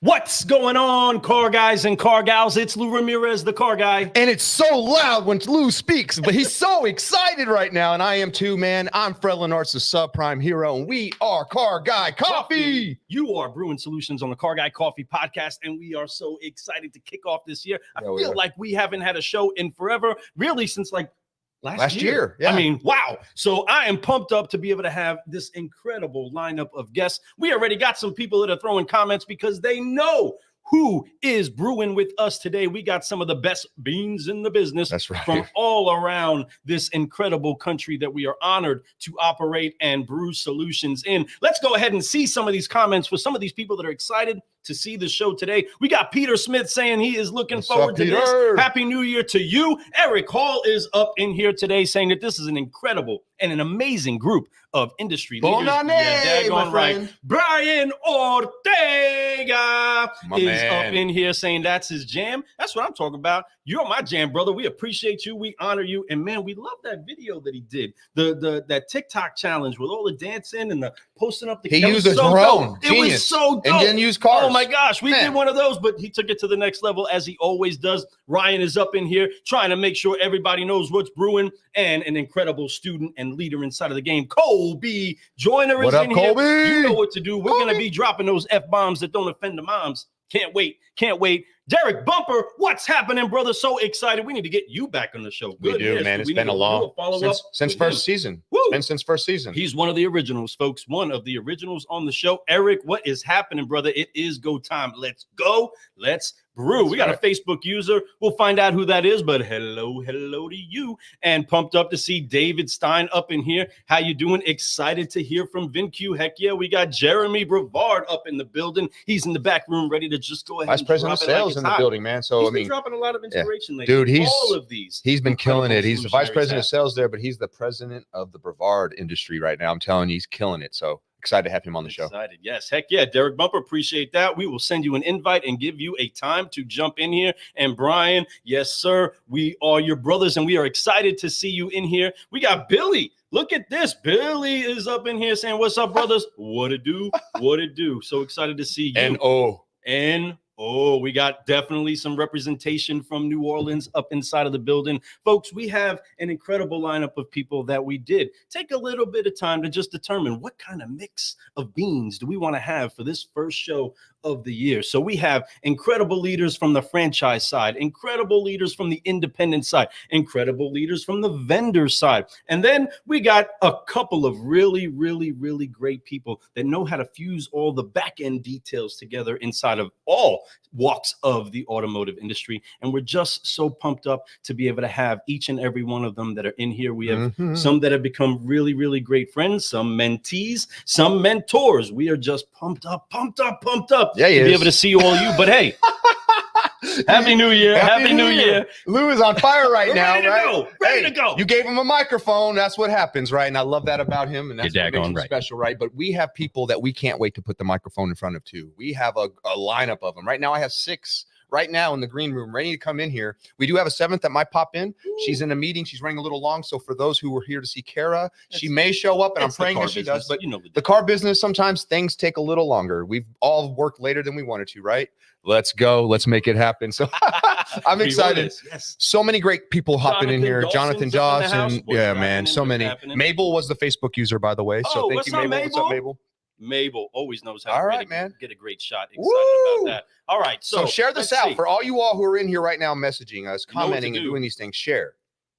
What's going on, car guys and car gals? It's Lou Ramirez, the car guy. And it's so loud when Lou speaks, but he's so excited right now, and I am too, man. I'm Fred Lennartz, the subprime hero, and we are Car Guy Coffee. You are brewing solutions on the Car Guy Coffee podcast, and we are so excited to kick off this year. I feel like we haven't had a show in forever, really since like last year. Yeah. I mean, wow. So I am pumped up to be able to have this incredible lineup of guests. We already got some people that are throwing comments because they know who is brewing with us today. We got some of the best beans in the business. That's right. From all around this incredible country that we are honored to operate and brew solutions in. Let's go ahead and see some of these comments for some of these people that are excited to see the show today. We got Peter Smith saying he is looking forward to this. Happy New Year to you. Eric Hall is up in here today saying that this is an incredible and an amazing group of industry leaders. My friend. Brian Ortega is up in here saying that's his jam. That's what I'm talking about. You're my jam, brother. We appreciate you. We honor you. And man, we love that video that he did. That TikTok challenge with all the dancing and the posting up the He used a drone. It was so dope. And didn't use cars. Oh my gosh, we did one of those, but he took it to the next level as he always does. Ryan is up in here trying to make sure everybody knows what's brewing, and an incredible student and leader inside of the game. Colby Joyner is in here. You know what to do. We're going to be dropping those F-bombs that don't offend the moms. Can't wait. Can't wait. Derek Bumper, what's happening, brother? So excited. We need to get you back on the show. Good. We do, man. It's been a long since first season. And since first season. He's one of the originals, folks. One of the originals on the show. Eric, what is happening, brother? It is go time. Let's go. Let's brew. We got a Facebook user. We'll find out who that is, but hello to you. And pumped up to see David Stein up in here. How you doing? Excited to hear from VinCue. Heck yeah, we got Jeremy Bravard up in the building. He's in the back room ready to just go ahead. Vice President of Sales in the building, man. So he's been dropping a lot of inspiration lately. Dude, he's been killing it. He's the Vice President of Sales there, but he's the president of the Bravard industry right now. I'm telling you, he's killing it. So excited to have him on the show. Excited. Yes. Heck yeah. Derek Bumper, appreciate that. We will send you an invite and give you a time to jump in here. And Brian, yes, sir. We are your brothers, and we are excited to see you in here. We got Billy. Look at this. Billy is up in here saying, what's up, brothers? What it do? What it do? So excited to see you. We got definitely some representation from New Orleans up inside of the building. Folks, we have an incredible lineup of people that we did take a little bit of time to just determine what kind of mix of beans do we want to have for this first show of the year. So we have incredible leaders from the franchise side, incredible leaders from the independent side, incredible leaders from the vendor side. And then we got a couple of really great people that know how to fuse all the back end details together inside of all walks of the automotive industry. And we're just so pumped up to be able to have each and every one of them that are in here. We have some that have become really great friends, some mentees, some mentors. We are just pumped up. Yeah, to be able to see all you. But hey, Happy New Year. Happy New Year. Lou is on fire right now. Ready to go. You gave him a microphone. That's what happens, right? And I love that about him. And that's what makes him special, right? But we have people that we can't wait to put the microphone in front of too. We have a lineup of them. Right now I have 6 right now in the green room ready to come in here. We do have a 7th that might pop in. She's in a meeting. She's running a little long. So for those who were here to see Kara, she may show up, and I'm praying that she does. But the car business, sometimes things take a little longer. We've all worked later than we wanted to, right? Let's go. Let's make it happen. So I'm excited. Yes. So many great people hopping in here. Jonathan Dawson. Yeah, man. So many. Mabel was the Facebook user, by the way. So thank you, Mabel. What's up, Mabel? Mabel always knows how to get a great shot. Excited about that. All right. So share this out for all you all who are in here right now, messaging us, commenting, and doing these things. Share.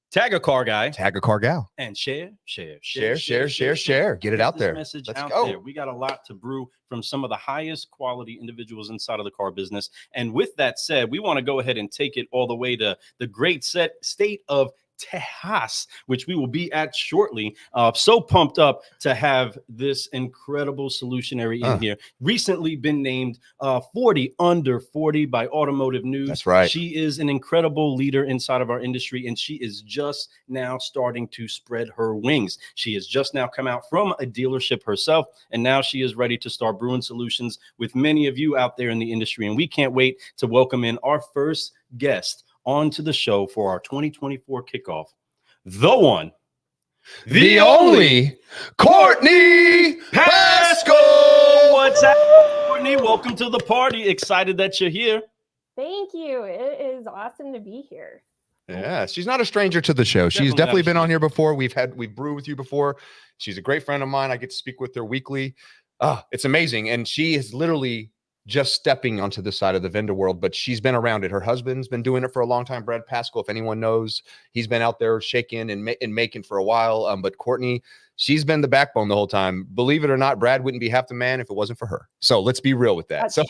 Tag a car guy. Tag a car gal. And share. Get it out there. Message out there. We got a lot to brew from some of the highest quality individuals inside of the car business. And with that said, we want to go ahead and take it all the way to the great state of Tejas, which we will be at shortly. So pumped up to have this incredible solutionary in here. Recently been named 40 under 40 by Automotive News. That's right. She is an incredible leader inside of our industry, and she is just now starting to spread her wings. She has just now come out from a dealership herself, and now she is ready to start brewing solutions with many of you out there in the industry. And we can't wait to welcome in our first guest onto the show for our 2024 kickoff, the one, the only Courtney Paschal. What's happening? Courtney, welcome to the party. Excited that you're here. Thank you. It is awesome to be here. Yeah, she's not a stranger to the show. She's definitely been on here before. We've brewed with you before. She's a great friend of mine. I get to speak with her weekly. It's amazing. And she is literally just stepping onto the side of the vendor world, but she's been around it. Her husband's been doing it for a long time. Brad Paschal, if anyone knows, he's been out there shaking and making for a while. But Courtney, she's been the backbone the whole time. Believe it or not, Brad wouldn't be half the man if it wasn't for her. So let's be real with that. So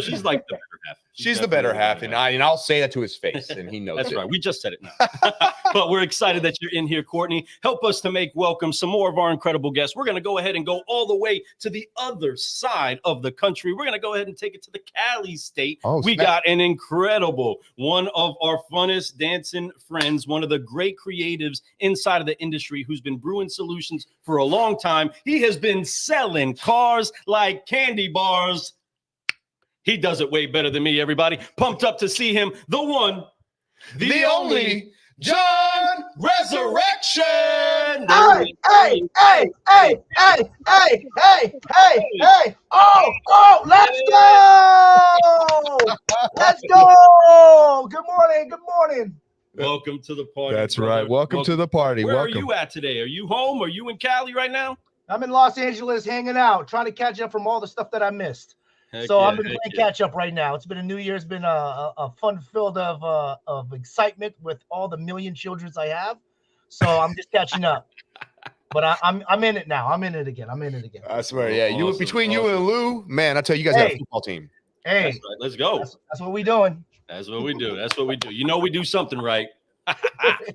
she's like the better half. She's the better half, and I'll say that to his face, and he knows. That's right. We just said it now. But we're excited that you're in here, Courtney. Help us to make welcome some more of our incredible guests. We're going to go ahead and go all the way to the other side of the country. We're going to go ahead and take it to the Cali state. We got an incredible, one of our funnest dancing friends, one of the great creatives inside of the industry who's been brewing solutions for a long time. He has been selling cars like candy bars. He does it way better than me, everybody. Pumped up to see him, the one, the only, John Resurreccion. Hey. Oh, let's go. Let's go. Good morning. Welcome to the party. That's right. Welcome to the party. Where are you at today? Are you home? Are you in Cali right now? I'm in Los Angeles hanging out, trying to catch up from all the stuff that I missed. I'm been playing catch up right now. It's been a new year. It's been a fun filled of excitement with all the million children I have. So I'm just catching up. But I'm in it now. I'm in it again. I swear, yeah. You between you and Lou, man, I tell you guys have a football team. Hey, right. Let's go. That's what we doing. That's what we do. You know we do something right.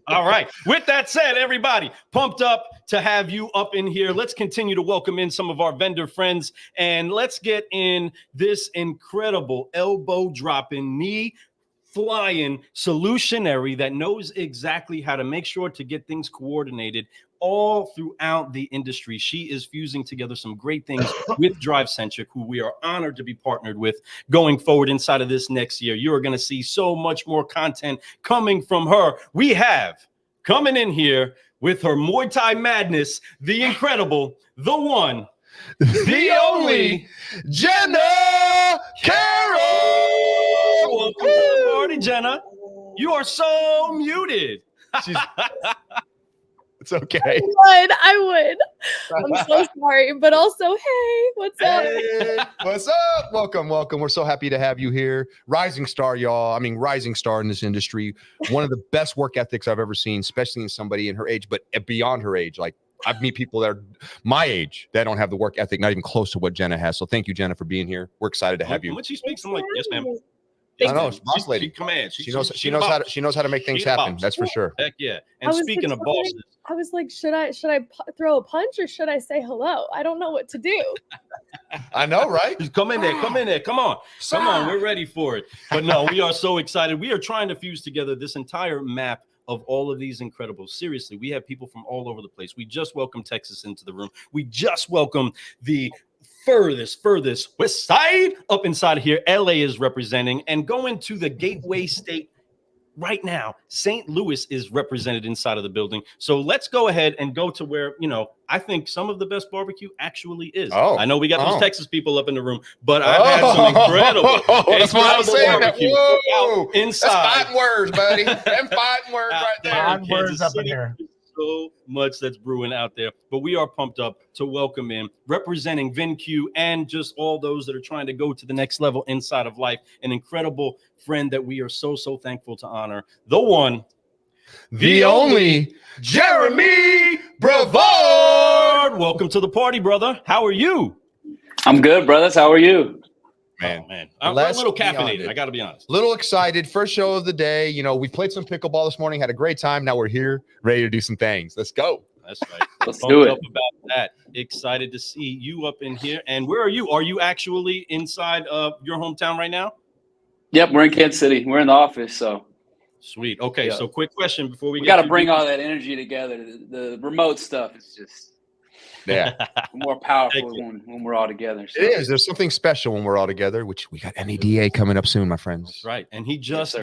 All right. With that said, everybody, pumped up to have you up in here. Let's continue to welcome in some of our vendor friends, and let's get in this incredible elbow dropping, knee flying solutionary that knows exactly how to make sure to get things coordinated all throughout the industry. She is fusing together some great things with Centric, who we are honored to be partnered with going forward inside of this next year. You are going to see so much more content coming from her. We have coming in here with her Muay Thai madness, the incredible, the one, the only, Jena Karam. Welcome to the party, Jena. You are so muted. It's okay. I would. I'm so sorry, but also, hey, what's up? Hey, what's up? Welcome. We're so happy to have you here. Rising star, y'all. I mean, rising star in this industry. One of the best work ethics I've ever seen, especially in somebody in her age, but beyond her age. Like, I've met people that are my age that don't have the work ethic, not even close to what Jena has. So thank you, Jena, for being here. We're excited to have you. When she speaks, I'm like, yes, ma'am. I know, it's boss lady. She commands. She knows how to make things happen. That's for sure. Heck yeah. And speaking of bosses, I was like, should I throw a punch or should I say hello? I don't know what to do. I know, right? Just come in there. Come on. We're ready for it. But no, we are so excited. We are trying to fuse together this entire map of all of these incredibles. Seriously, we have people from all over the place. We just welcomed Texas into the room. We just welcomed the furthest west side up inside of here. LA is representing, and going to the gateway state right now. St. Louis is represented inside of the building. So let's go ahead and go to where, I think some of the best barbecue actually is. I know we got those Texas people up in the room, but I've had some incredible that's what I was saying. Whoa. Inside. That's fighting words, buddy. Them fighting words right there. Fighting words up in here. So much that's brewing out there, but we are pumped up to welcome in, representing VinCue and just all those that are trying to go to the next level inside of life, an incredible friend that we are so thankful to honor, the one, the only, Jeremy Bravard. Welcome to the party, brother. How are you? I'm good, brothers. How are you? Man, I'm a little caffeinated. I got to be honest. Little excited. First show of the day. We played some pickleball this morning. Had a great time. Now we're here, ready to do some things. Let's go. That's right. Let's do it. Up about that. Excited to see you up in here. And where are you? Are you actually inside of your hometown right now? Yep, we're in Kansas City. We're in the office. So sweet. Okay, so quick question before we got to bring all that energy together. The remote stuff is just Yeah. More powerful when we're all together. So. It is. There's something special when we're all together, which we got NADA coming up soon, my friends. That's right. And they just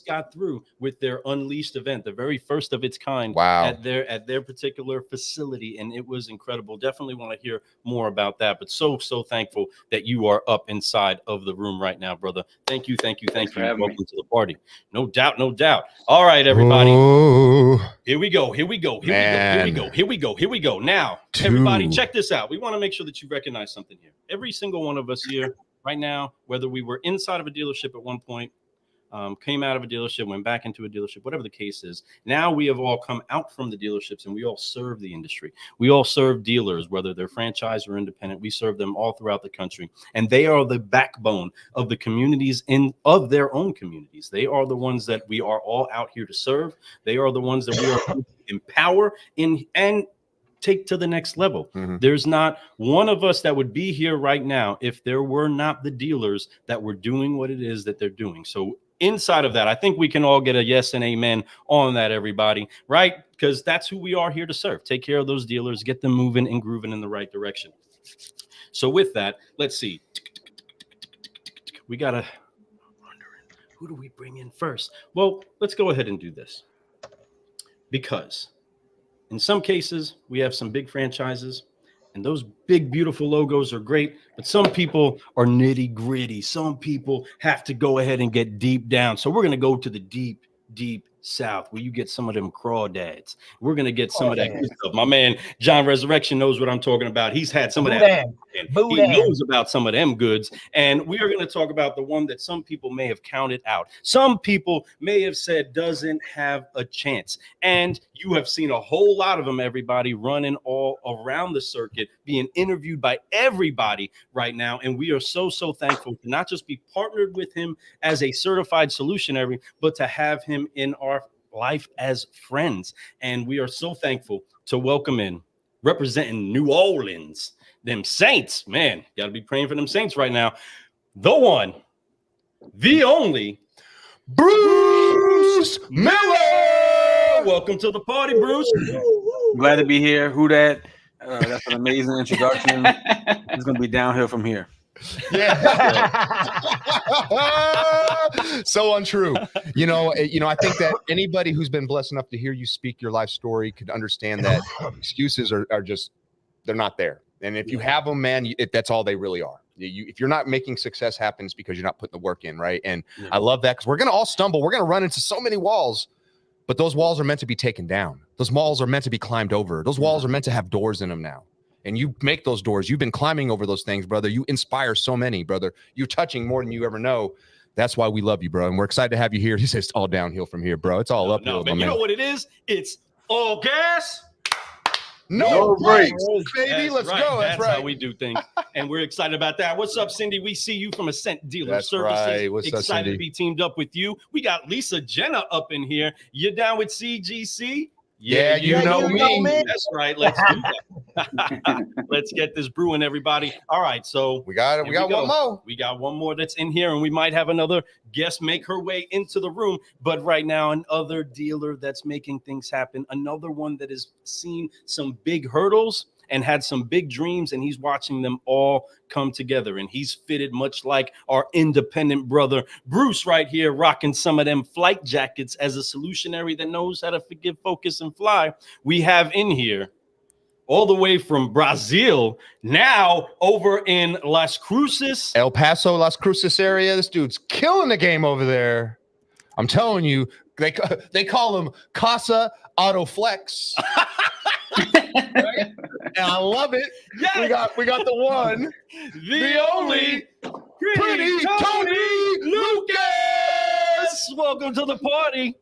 got through with their Unleashed event, the very first of its kind. Wow. At their particular facility. And it was incredible. Definitely want to hear more about that. But so thankful that you are up inside of the room right now, brother. Thank you. Welcome to the party. No doubt. All right, everybody. Ooh. Here we go. Now, everybody, check this out. We want to make sure that you recognize something here. Every single one of us here right now, whether we were inside of a dealership at one point, came out of a dealership, went back into a dealership, whatever the case is. Now we have all come out from the dealerships and we all serve the industry. We all serve dealers, whether they're franchise or independent. We serve them all throughout the country. And they are the backbone of the communities of their own communities. They are the ones that we are all out here to serve. They are the ones that we are empower and take to the next level. Mm-hmm. There's not one of us that would be here right now if there were not the dealers that were doing what it is that they're doing. So inside of that, I think we can all get a yes and amen on that, everybody, right? Because that's who we are here to serve. Take care of those dealers, get them moving and grooving in the right direction. So with that, let's see. We got to who do we bring in first? Well, let's go ahead and do this. Because in some cases, we have some big franchises, and those big, beautiful logos are great, but some people are nitty gritty. Some people have to go ahead and get deep down. So we're going to go to the deep, deep South where you get some of them crawdads. We're going to get some of that good stuff. My man, John Resurreccion knows what I'm talking about. He's had some of that. He knows about some of them goods. And we are going to talk about the one that some people may have counted out. Some people may have said doesn't have a chance. And you have seen a whole lot of them, everybody, running all around the circuit, being interviewed by everybody right now. And we are so thankful to not just be partnered with him as a certified solutionary, but to have him in our life as friends. And we are so thankful to welcome in, representing New Orleans, them Saints. Man, got to be praying for them Saints right now. The one, the only, Bruce Miller. Welcome to the party, Bruce. Glad to be here. Who that? That's an amazing introduction. It's going to be downhill from here. Yeah. So untrue. You know, I think that anybody who's been blessed enough to hear you speak your life story could understand that excuses are just, they're not there. And if you have them, man, that's all they really are. If you're not making success happen, it's because you're not putting the work in, right? And I love that because we're going to all stumble. We're going to run into so many walls, but those walls are meant to be taken down. Those walls are meant to be climbed over. Those walls are meant to have doors in them now. And you make those doors. You've been climbing over those things, brother. You inspire so many, brother. You're touching more than you ever know. That's why we love you, bro. And we're excited to have you here. He says it's all downhill from here, bro. It's all uphill. Man, you know what it is? It's all gas. No brakes, baby. Let's go. That's right. How we do things. And we're excited about that. What's up, Cindy? We see you from Ascent Dealer Services. Right. What's excited up, to be teamed up with you. We got Lisa Jena up in here. You down with CGC? Yeah, you know me. That's right. Let's do that. Let's get this brewing, everybody. All right, so we got one more. We got one more that's in here, and we might have another guest make her way into the room. But right now, another dealer that's making things happen. Another one that has seen some big hurdles and had some big dreams, and he's watching them all come together. And he's fitted much like our independent brother, Bruce, right here, rocking some of them flight jackets as a solutionary that knows how to forgive, focus, and fly. We have in here, all the way from Brazil, now over in Las Cruces. El Paso, Las Cruces area. This dude's killing the game over there. I'm telling you, they call him Casa Autoplex. Right? And I love it. Yes. We got the one, the only, pretty Tony Lucas. Welcome to the party.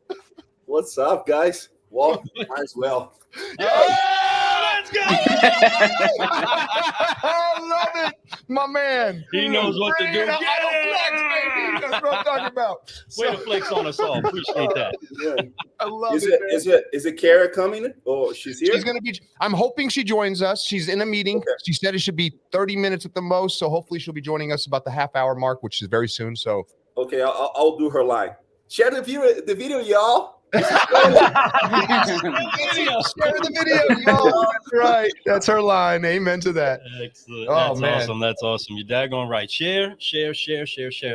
What's up, guys? Well, as well. Let's go. I love it, my man. He knows what to do. Autoplex, baby. That's what I'm talking about. Way to flex on us all. Appreciate that. Yeah. I love it. Is it Kara coming? Oh, she's here. She's gonna be. I'm hoping she joins us. She's in a meeting. Okay. She said it should be 30 minutes at the most. So hopefully she'll be joining us about the half-hour mark, which is very soon. So okay, I'll do her line. Share the video, y'all. Share the video. Oh, that's right. That's her line. Amen to that. Excellent. Oh, That's man. awesome. That's awesome. You're daggone right. Share.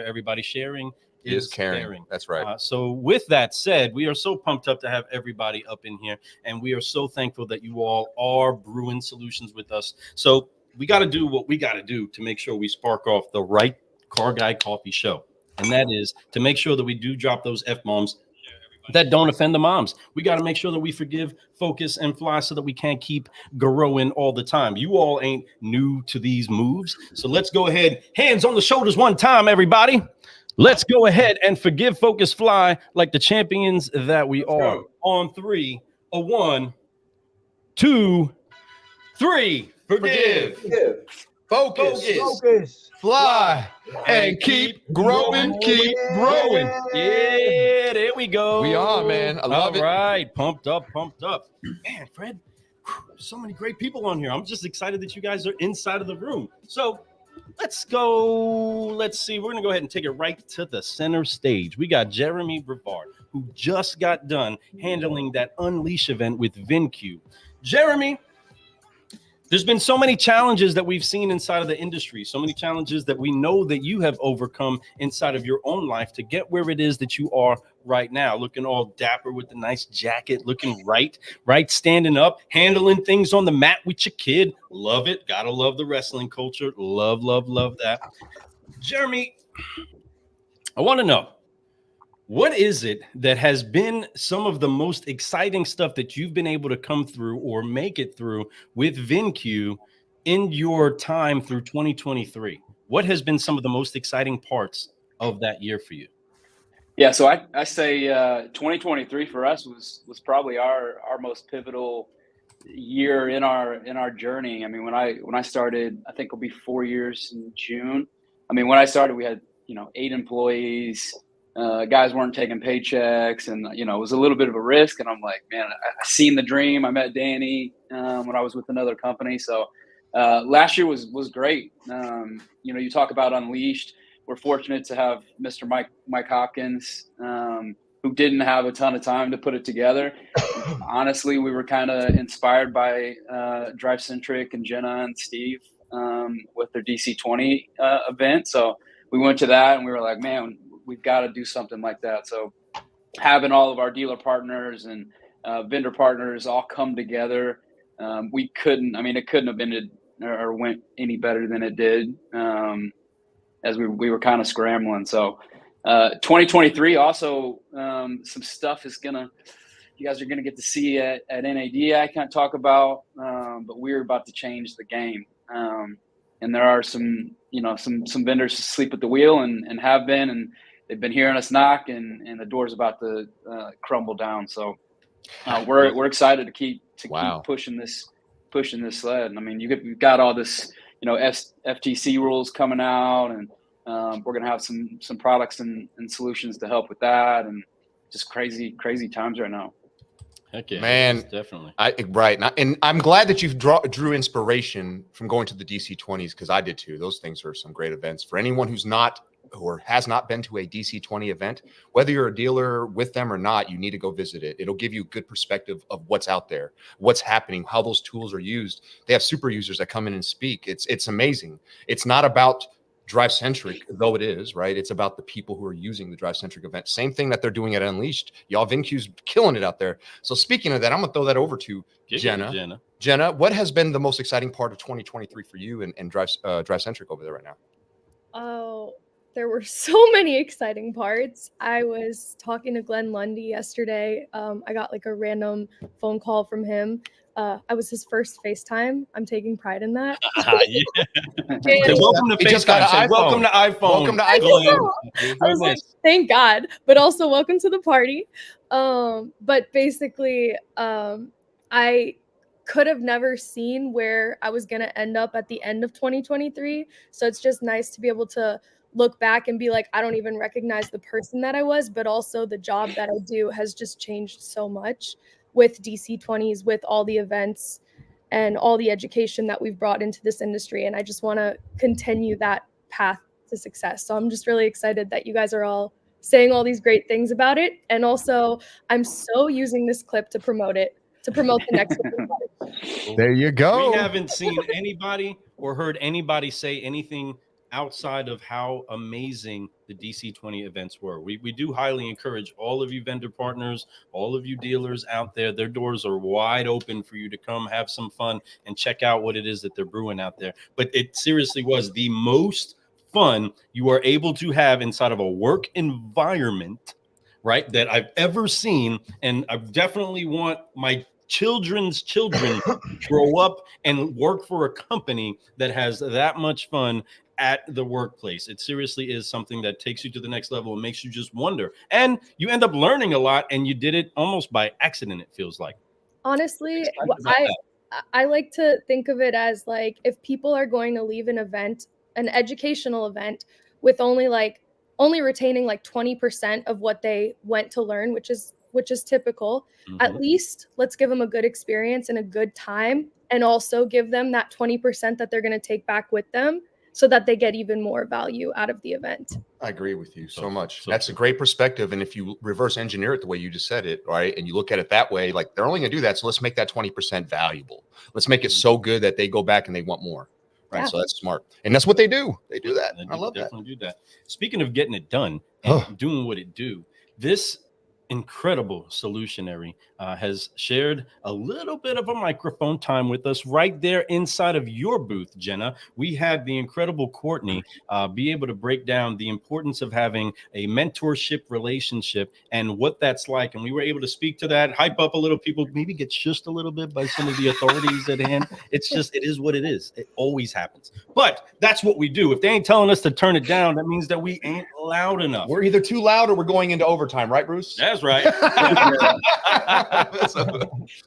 Everybody sharing is caring. That's right. So with that said, we are so pumped up to have everybody up in here, and we are so thankful that you all are brewing solutions with us. So we got to do what we got to do to make sure we spark off the right Car Guy Coffee show, and that is to make sure that we do drop those F-bombs that don't offend the moms. We got to make sure that we forgive, focus, and fly so that we can't keep growing all the time. You all ain't new to these moves. So let's go ahead. Hands on the shoulders one time, everybody. Let's go ahead and forgive, focus, fly like the champions that we are. On 3, a 1, 2, 3. Forgive. Focus. Fly. And keep growing. Keep growing. Yeah, there we go. We are, man. I love it. All right. Pumped up. Man, Fred, so many great people on here. I'm just excited that you guys are inside of the room. So let's go. Let's see. We're going to go ahead and take it right to the center stage. We got Jeremy Bravard, who just got done handling that Unleash event with VinCue. Jeremy, there's been so many challenges that we've seen inside of the industry, so many challenges that we know that you have overcome inside of your own life to get where it is that you are right now, looking all dapper with the nice jacket, looking right, standing up, handling things on the mat with your kid. Love it. Gotta love the wrestling culture. Love that. Jeremy, I want to know, what is it that has been some of the most exciting stuff that you've been able to come through or make it through with VinCue in your time through 2023? What has been some of the most exciting parts of that year for you? Yeah, so I say 2023 for us was probably our most pivotal year in our journey. I mean, when I started, I think it'll be 4 years in June. I mean, when I started, we had 8 employees. Guys weren't taking paychecks, and it was a little bit of a risk. And I'm like, man, I seen the dream. I met Danny when I was with another company. So last year was great. You talk about Unleashed. We're fortunate to have Mr. Mike Hopkins, who didn't have a ton of time to put it together. Honestly, we were kind of inspired by Drive Centric and Jena and Steve with their DC20 event. So we went to that, and we were like, man, we've got to do something like that. So having all of our dealer partners and vendor partners all come together, it couldn't have been or went any better than it did, as we were kind of scrambling. So 2023 also, some stuff you guys are going to get to see at NAD. I can't talk about, but we're about to change the game. And there are some vendors who sleep at the wheel and have been, and they've been hearing us knock, and the door's about to crumble down. So we're excited to keep pushing this sled. And I mean, you've got all this, FTC rules coming out, and we're gonna have some products and solutions to help with that, and just crazy times right now. Heck yeah, man, definitely. And I'm glad that you've drew inspiration from going to the DC20s, because I did too. Those things are some great events for anyone who's not or has not been to a DC20 event. Whether you're a dealer with them or not, you need to go visit it. It'll give you a good perspective of what's out there, what's happening, how those tools are used. They have super users that come in and speak. It's amazing. It's not about Drive Centric, though it is, right? It's about the people who are using the Drive Centric event. Same thing that they're doing at Unleashed. Y'all, VinCue's killing it out there. So speaking of that, I'm gonna throw that over to Jena. Jena, what has been the most exciting part of 2023 for you and Drive Centric over there right now? Oh, there were so many exciting parts. I was talking to Glenn Lundy yesterday. I got like a random phone call from him. I was his first FaceTime. I'm taking pride in that. So welcome to FaceTime. Welcome to iPhone. Welcome to iPhone. I was like, thank God. But also welcome to the party. But basically, I could have never seen where I was going to end up at the end of 2023. So it's just nice to be able to look back and be like, I don't even recognize the person that I was, but also the job that I do has just changed so much with DC20s, with all the events and all the education that we've brought into this industry. And I just want to continue that path to success. So I'm just really excited that you guys are all saying all these great things about it. And also, I'm so using this clip to promote it, to promote the next one. There you go. We haven't seen anybody or heard anybody say anything outside of how amazing the DC20 events were. We do highly encourage all of you vendor partners, all of you dealers out there. Their doors are wide open for you to come have some fun and check out what it is that they're brewing out there. But it seriously was the most fun you are able to have inside of a work environment, right, that I've ever seen. And I definitely want my children's children grow up and work for a company that has that much fun at the workplace. It seriously is something that takes you to the next level and makes you just wonder. And you end up learning a lot, and you did it almost by accident, it feels like. Honestly, I like to think of it as like, if people are going to leave an event, an educational event, with only retaining like 20% of what they went to learn, which is typical, at least let's give them a good experience and a good time, and also give them that 20% that they're going to take back with them, so that they get even more value out of the event. I agree with you so much. That's a great perspective. And if you reverse engineer it the way you just said it, right, and you look at it that way, like, they're only going to do that, so let's make that 20% valuable. Let's make it so good that they go back and they want more. Right. Yeah. So that's smart. And that's what they do. They do that. I love that. Definitely do that. Speaking of getting it done and doing what it do, this incredible solutionary has shared a little bit of a microphone time with us right there inside of your booth, Jena. We had the incredible Courtney be able to break down the importance of having a mentorship relationship and what that's like. And we were able to speak to that, hype up a little, people maybe get shushed a little bit by some of the authorities at hand. It's just, it is what it is. It always happens. But that's what we do. If they ain't telling us to turn it down, that means that we ain't loud enough. We're either too loud or we're going into overtime, right, Bruce? That's right.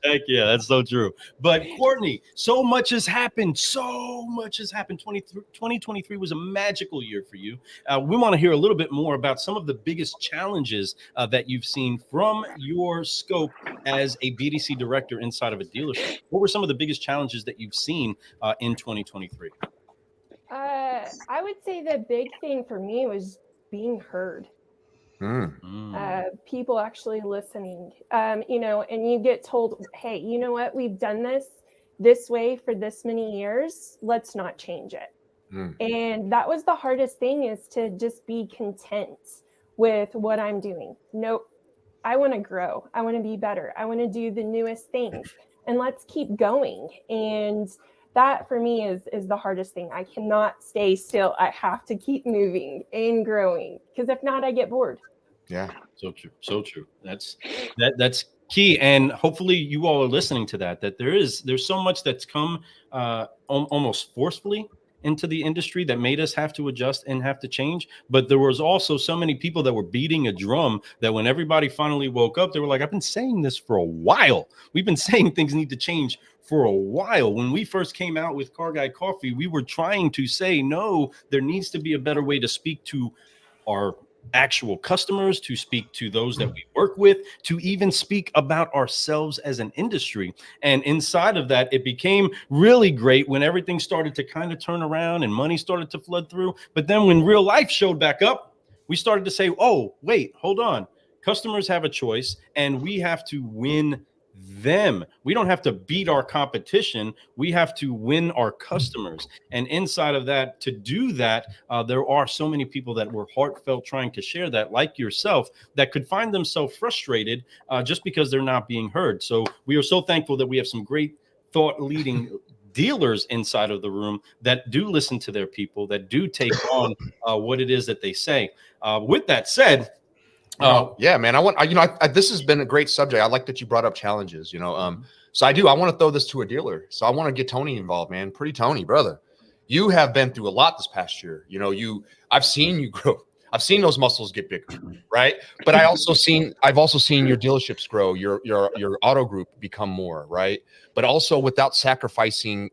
Heck yeah, that's so true. But Courtney, so much has happened. 2023 was a magical year for you. We want to hear a little bit more about some of the biggest challenges that you've seen from your scope as a BDC director inside of a dealership. What were some of the biggest challenges that you've seen in 2023? I would say the big thing for me was being heard. People actually listening, and you get told, hey, you know what, we've done this way for this many years, let's not change it. And that was the hardest thing, is to just be content with what I'm doing. Nope, I want to grow, I want to be better, I want to do the newest things, and let's keep going. And that for me is the hardest thing. I cannot stay still. I have to keep moving and growing, because if not, I get bored. Yeah, so true, so true. That's key, and hopefully you all are listening to that. That there's so much that's come almost forcefully into the industry that made us have to adjust and have to change. But there was also so many people that were beating a drum that when everybody finally woke up, they were like, I've been saying this for a while. We've been saying things need to change for a while. When we first came out with Car Guy Coffee, we were trying to say, no, there needs to be a better way to speak to our actual customers, to speak to those that we work with, to even speak about ourselves as an industry. And inside of that, it became really great when everything started to kind of turn around and money started to flood through. But then when real life showed back up, we started to say, oh, wait, hold on. Customers have a choice, and we have to win them. We don't have to beat our competition. We have to win our customers. And inside of that, to do that, there are so many people that were heartfelt trying to share that, like yourself, that could find themselves frustrated just because they're not being heard. So we are so thankful that we have some great thought leading dealers inside of the room that do listen to their people, that do take on what it is that they say. With that said, yeah, man, this has been a great subject. I like that you brought up challenges, so I want to throw this to a dealer. So I want to get Tony involved, man. Pretty Tony, brother, you have been through a lot this past year. I've seen you grow. I've seen those muscles get bigger, right? But I've also seen your dealerships grow, your auto group become more, right? But also without sacrificing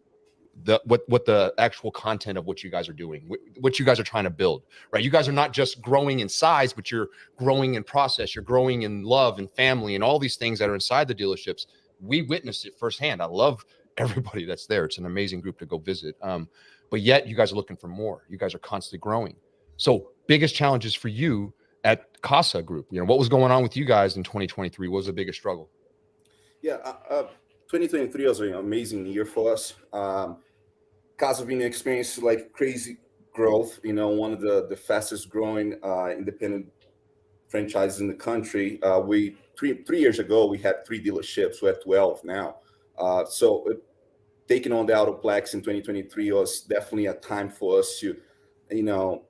what the actual content of what you guys are doing, what you guys are trying to build, right? You guys are not just growing in size, but you're growing in process. You're growing in love and family and all these things that are inside the dealerships. We witnessed it firsthand. I love everybody that's there. It's an amazing group to go visit. But yet you guys are looking for more. You guys are constantly growing. So biggest challenges for you at Casa Group. You know, what was going on with you guys in 2023? What was the biggest struggle? Yeah, 2023 was an amazing year for us. Casa Vina experienced like crazy growth. You know, one of the fastest growing independent franchises in the country. We three years ago we had 3 dealerships. We have 12 now. So taking on the Autoplex in 2023 was definitely a time for us to, you know,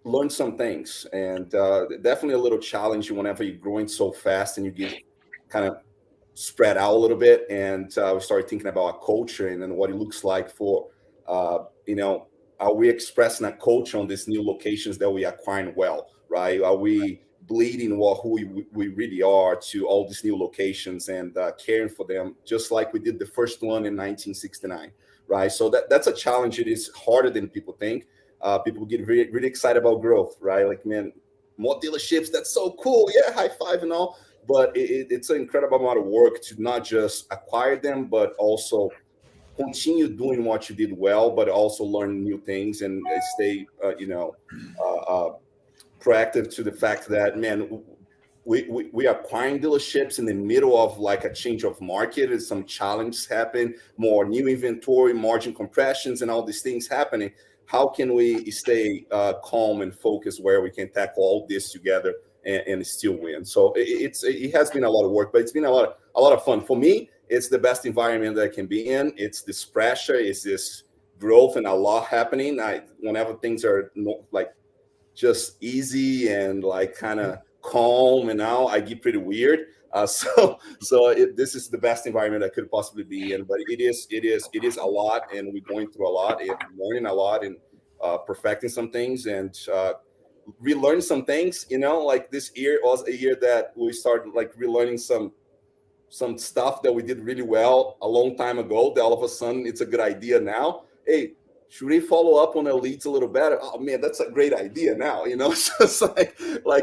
learn some things, and definitely a little challenging whenever you're growing so fast and you get kind of spread out a little bit. And we started thinking about our culture and then what it looks like for, you know, are we expressing a culture on these new locations that we are acquiring well, right? Are we bleeding who we really are to all these new locations and caring for them, just like we did the first one in 1969, right? So that's a challenge. It is harder than people think. People get really, really excited about growth, right? Like, man, more dealerships, that's so cool. Yeah, high five and all. But it's an incredible amount of work to not just acquire them, but also continue doing what you did well, but also learn new things and stay, proactive to the fact that, man, we are acquiring dealerships in the middle of like a change of market, and some challenges happen, more new inventory, margin compressions, and all these things happening. How can we stay calm and focused where we can tackle all this together and still win? So it has been a lot of work, but it's been a lot of fun. For me, it's the best environment that I can be in. It's this pressure, it's this growth, and a lot happening. Whenever things are like just easy and like kind of calm, and now I get pretty weird. This is the best environment I could possibly be in. But it is a lot, and we're going through a lot, and learning a lot, and perfecting some things, and relearn some things. You know, like this year was a year that we started like relearning some stuff that we did really well a long time ago. That all of a sudden it's a good idea now. Hey, should we follow up on our leads a little better? Oh man, that's a great idea now. You know, so it's like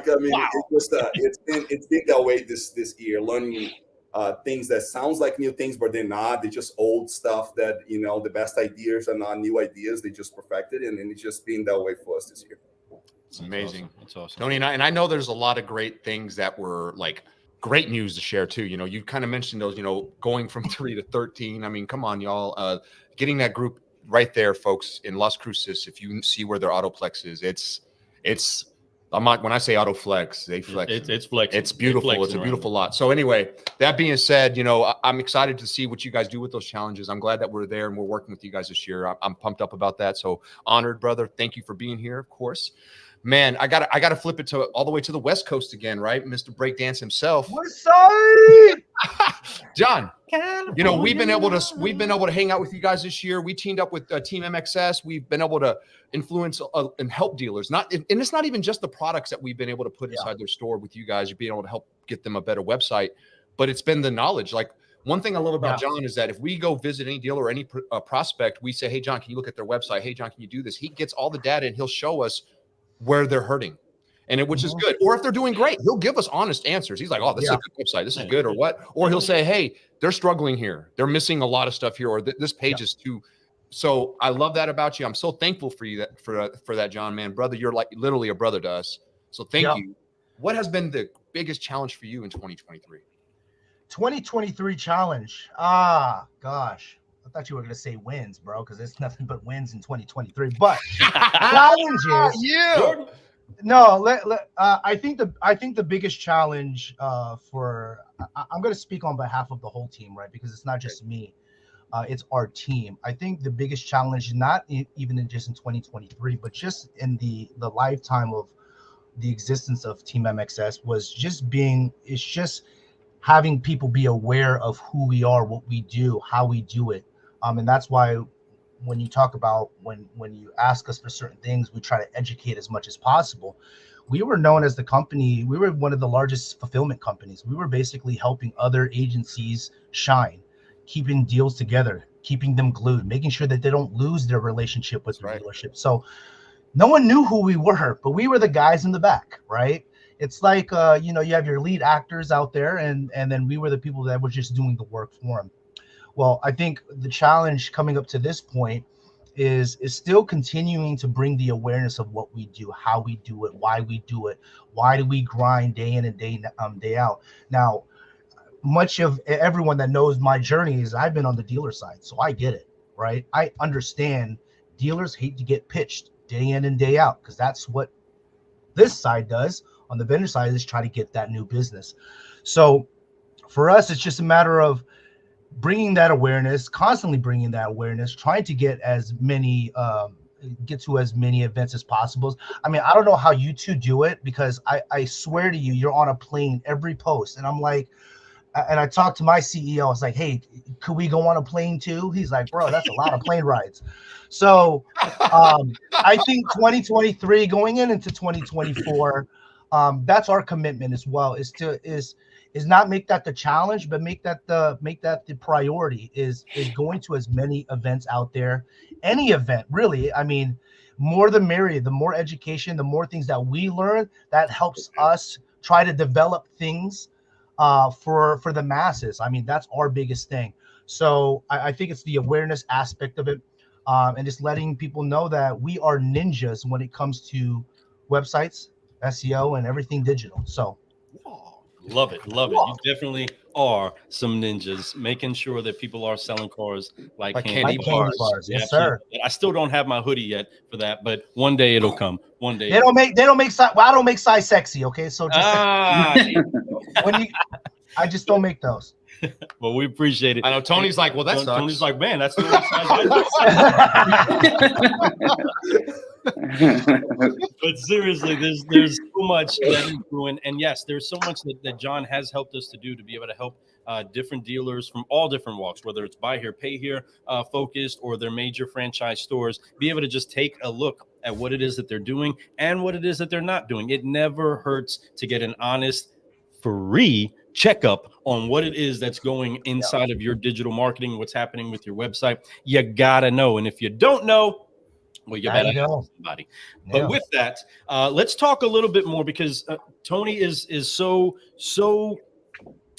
I mean, wow. It's been that way this year, learning things that sounds like new things, but they're not. They're just old stuff that, you know, the best ideas are not new ideas. They just perfected, and it's just been that way for us this year. It's amazing. That's awesome. Tony, and I know there's a lot of great things that were like great news to share too. You know, you kind of mentioned those, you know, going from 3 to 13. I mean, come on, y'all, getting that group right there, folks, in Las Cruces. If you see where their Autoplex is, it's I'm not, when I say Autoflex, they flex. It's flex. It's beautiful. It's a beautiful lot. So anyway, that being said, you know, I'm excited to see what you guys do with those challenges. I'm glad that we're there and we're working with you guys this year. I'm pumped up about that. So honored, brother. Thank you for being here, of course. Man, I gotta flip it to all the way to the West Coast again, right? Mr. Breakdance himself. We're sorry, John. You know, we've been able to hang out with you guys this year. We teamed up with Team MXS. We've been able to influence and help dealers. And it's not even just the products that we've been able to put inside their store with you guys. You're being able to help get them a better website, but it's been the knowledge. Like, one thing I love about John is that if we go visit any dealer or any prospect, we say, "Hey, John, can you look at their website? Hey, John, can you do this?" He gets all the data and he'll show us where they're hurting, and which is good. Or if they're doing great, he'll give us honest answers. He's like, "Oh, this is a good website. This is good," or what? Or he'll say, "Hey, they're struggling here. They're missing a lot of stuff here, or this page is too." So I love that about you. I'm so thankful for you for that, John, man, brother. You're like literally a brother to us. So thank you. What has been the biggest challenge for you in 2023? 2023 challenge. Gosh. I thought you were going to say wins, bro, because there's nothing but wins in 2023. But challenges. No, I think the biggest challenge I'm going to speak on behalf of the whole team, right? Because it's not just me, it's our team. I think the biggest challenge, not even in 2023, but just in the lifetime of the existence of Team MXS, was just having people be aware of who we are, what we do, how we do it. And that's why when you talk about when you ask us for certain things, we try to educate as much as possible. We were known as the company. We were one of the largest fulfillment companies. We were basically helping other agencies shine, keeping deals together, keeping them glued, making sure that they don't lose their relationship with the dealership. So no one knew who we were, but we were the guys in the back, right? It's like, you have your lead actors out there, and then we were the people that were just doing the work for them. Well, I think the challenge coming up to this point is still continuing to bring the awareness of what we do, how we do it, why we do it, why do we grind day in and day out. Now, much of everyone that knows my journey is I've been on the dealer side, so I get it, right? I understand dealers hate to get pitched day in and day out, because that's what this side does. On the vendor side is try to get that new business. So for us, it's just a matter of bringing that awareness, constantly bringing that awareness, trying to get as many, get to as many events as possible. I mean, I don't know how you two do it, because I swear to you, you're on a plane every post. And I'm like, and I talked to my CEO, I was like, hey, could we go on a plane too? He's like, bro, that's a lot of plane rides. So I think 2023 going into 2024, that's our commitment as well, is not make that the challenge, but make that the priority, is going to as many events out there, any event really. I mean, more the merrier, the more education, the more things that we learn, that helps us try to develop things for the masses. I mean, that's our biggest thing. So I think it's the awareness aspect of it, and just letting people know that we are ninjas when it comes to websites, SEO, and everything digital. So love it. You definitely are some ninjas, making sure that people are selling cars like candy bars. Yes, sir. I still don't have my hoodie yet for that, but one day it'll come. One day they don't make size. Well, I don't make size sexy. Okay, so just I just don't make those. Well, we appreciate it. I know Tony's like, well, that's Tony's like, man, that's the only size. But seriously, there's so much that he's doing, and yes, there's so much that John has helped us to do to be able to help different dealers from all different walks, whether it's buy here, pay here focused, or their major franchise stores, be able to just take a look at what it is that they're doing and what it is that they're not doing. It never hurts to get an honest, free checkup on what it is that's going inside of your digital marketing, what's happening with your website. You gotta know, and if you don't know, well, you better ask somebody. Yeah. But with that, let's talk a little bit more, because Tony is so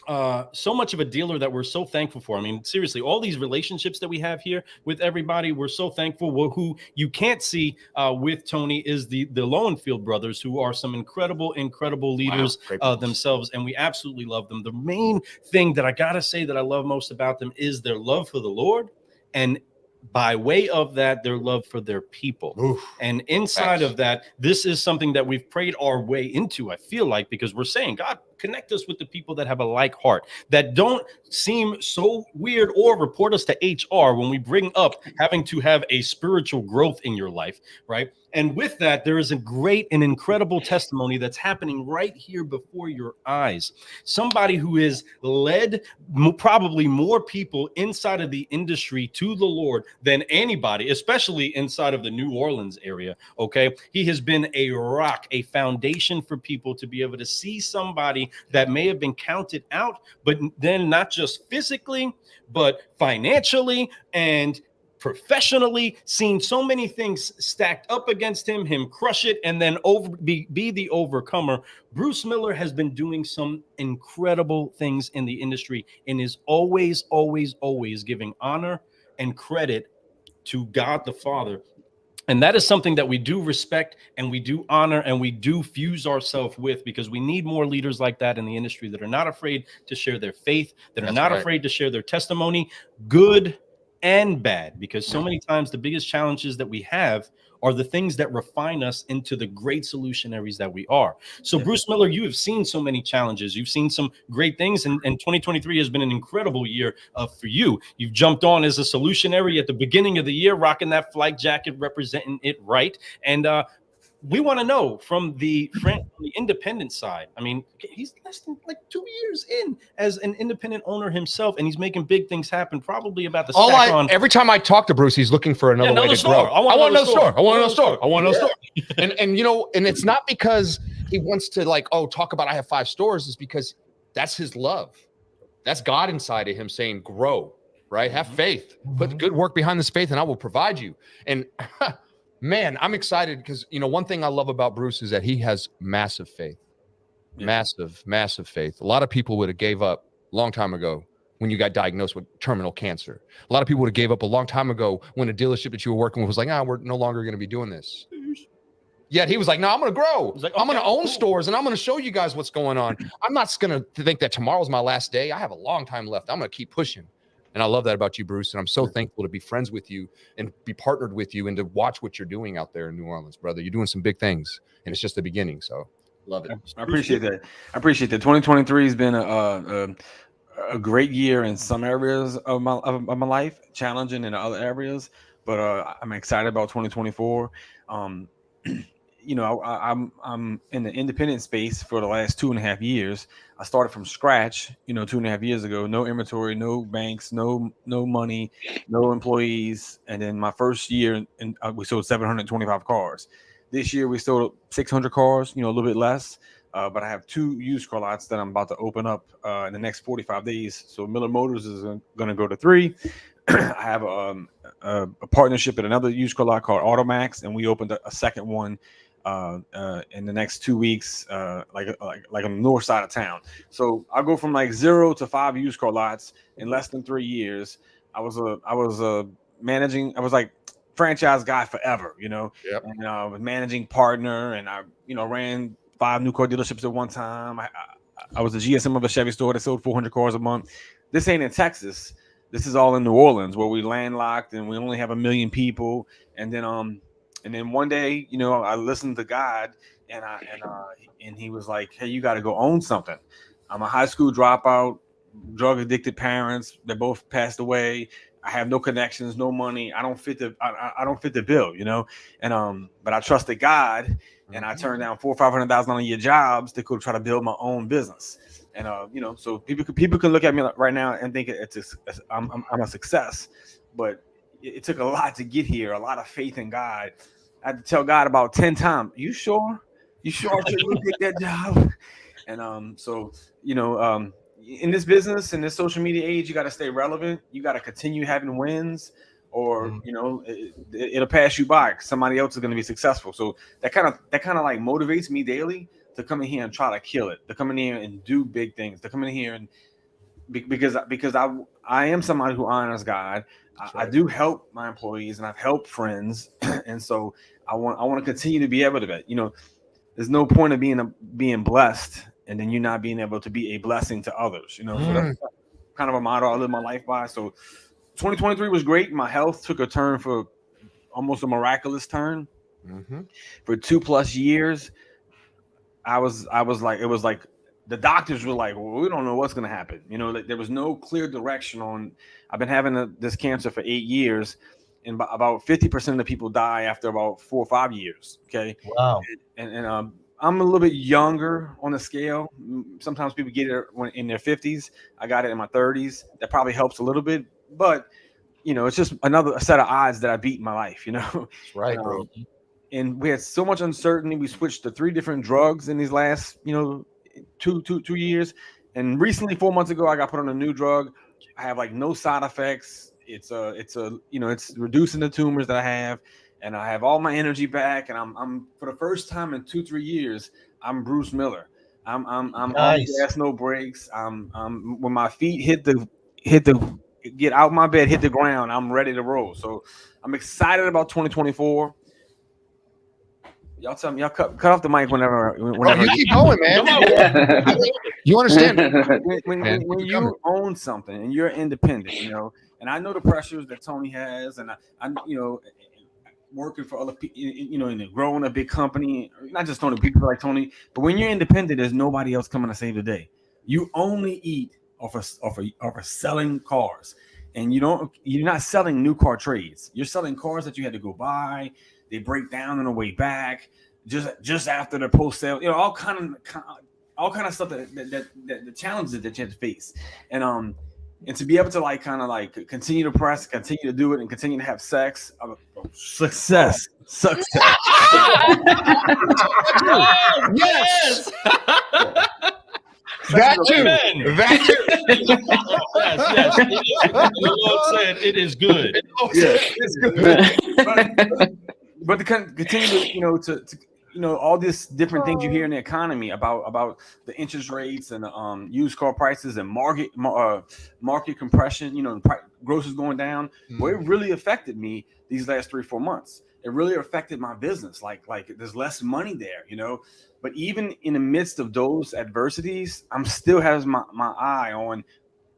much of a dealer that we're so thankful for. I mean, seriously, all these relationships that we have here with everybody, we're so thankful. Well, who you can't see with Tony is the Lowenfield brothers, who are some incredible leaders themselves, and we absolutely love them. The main thing that I gotta say that I love most about them is their love for the Lord, and by way of that, their love for their people. Oof, and inside of that, this is something that we've prayed our way into, I feel like, because we're saying, God, connect us with the people that have a like heart, that don't seem so weird, or report us to HR when we bring up having to have a spiritual growth in your life, right? And with that, there is a great and incredible testimony that's happening right here before your eyes. Somebody who has led probably more people inside of the industry to the Lord than anybody, especially inside of the New Orleans area, okay? He has been a rock, a foundation for people to be able to see somebody that may have been counted out, but then not just physically, but financially and professionally, seen so many things stacked up against him crush it, and then be the overcomer. Bruce Miller has been doing some incredible things in the industry, and is always giving honor and credit to God the Father. And that is something that we do respect, and we do honor, and we do fuse ourselves with, because we need more leaders like that in the industry, that are not afraid to share their faith, that are not afraid to share their testimony, good and bad, because so many times the biggest challenges that we have are the things that refine us into the great solutionaries that we are. So Bruce Miller, you have seen so many challenges. You've seen some great things, and 2023 has been an incredible year for you. You've jumped on as a solutionary at the beginning of the year, rocking that flight jacket, representing it right. And we want to know from the independent side. I mean, he's less than like 2 years in as an independent owner himself, and he's making big things happen. Probably about the every time I talk to Bruce, he's looking for another way to grow. I want another store. I want another store. I want another store. And you know, and it's not because he wants to talk about I have 5 stores. It's because that's his love. That's God inside of him saying, grow, right? Have faith. Put good work behind this faith, and I will provide you. And man, I'm excited because, you know, one thing I love about Bruce is that he has massive faith, massive faith. A lot of people would have gave up a long time ago, when you got diagnosed with terminal cancer. A lot of people would have gave up a long time ago when a dealership that you were working with was like, we're no longer going to be doing this. Yet he was like, no, I'm going to grow. Like, I'm going to own stores and I'm going to show you guys what's going on. I'm not going to think that tomorrow's my last day. I have a long time left. I'm going to keep pushing. And I love that about you, Bruce. And I'm so thankful to be friends with you and be partnered with you and to watch what you're doing out there in New Orleans, brother. You're doing some big things and it's just the beginning. So love it. I appreciate that. 2023 has been a great year in some areas of my life, challenging in other areas, but I'm excited about 2024. You know, I'm in the independent space for the last 2.5 years. I started from scratch, 2.5 years ago. No inventory, no banks, no money, no employees. And then my first year, we sold 725 cars. This year we sold 600 cars, a little bit less. But I have 2 used car lots that I'm about to open up in the next 45 days. So Miller Motors is going to go to 3. I have a partnership at another used car lot called Automax, and we opened a second one in the next 2 weeks, like on the north side of town. So I'll go from like 0 to 5 used car lots in less than 3 years. I was managing. I was like franchise guy forever, Yep. And I was managing partner, and I ran 5 new car dealerships at one time. I was a GSM of a Chevy store that sold 400 cars a month. This ain't in Texas. This is all in New Orleans, where we landlocked and we only have 1 million people. And then one day, I listened to God, and he was like, "Hey, you got to go own something." I'm a high school dropout, drug addicted parents. They both passed away. I have no connections, no money. I don't fit the bill, And but I trusted God, and I turned down $400,000 or $500,000 a year jobs to go try to build my own business. And so people can look at me right now and think I'm a success, but it took a lot to get here. A lot of faith in God. I had to tell God about 10 times. You sure I should take that job? And in this business, in this social media age, you got to stay relevant. You got to continue having wins, or it'll pass you by. Somebody else is going to be successful. So that kind of like motivates me daily to come in here and try to kill it. To come in here and do big things. To come in here and because I am somebody who honors God. I do help my employees, and I've helped friends, and so I want to continue to be able to that. There's no point of being blessed and then you not being able to be a blessing to others. So that's kind of a motto I live my life by. So 2023 was great. My health took a turn for almost a miraculous turn. For 2+ years, I was like, it was like the doctors were like, well, we don't know what's going to happen. There was no clear direction on. I've been having this cancer for 8 years, and about 50% of the people die after about 4 or 5 years. Okay. Wow. And I'm a little bit younger on the scale. Sometimes people get it when in their 50s. I got it in my 30s. That probably helps a little bit, but it's just another set of odds that I beat in my life. That's right, bro. And we had so much uncertainty. We switched to 3 different drugs in these last, 2 years. And recently, 4 months ago, I got put on a new drug. I have like no side effects. It's reducing the tumors that I have, and I have all my energy back. And I'm for the first time in 2-3 years, I'm Bruce Miller. I'm nice. On gas, no brakes. When my feet hit the get out my bed, hit the ground, I'm ready to roll. So I'm excited about 2024. Y'all tell me, y'all cut off the mic whenever you keep going, man. You understand? When you own something and you're independent, and I know the pressures that Tony has, and I working for other people, and growing a big company, not just Tony, people like Tony, but when you're independent, there's nobody else coming to save the day. You only eat off of selling cars, and you're not selling new car trades. You're selling cars that you had to go buy. They break down on the way back, just after the post sale. All kind of stuff that the challenges that you have to face, and to be able to continue to press, continue to do it, and continue to have success. Yes. That too. Yes. The Lord said it is good. It's good. But to continue to all these different things you hear in the economy about the interest rates and used car prices and market compression, grosses going down. Well, it really affected me these last 3-4 months. It really affected my business. Like there's less money there, but even in the midst of those adversities, I'm still has my eye on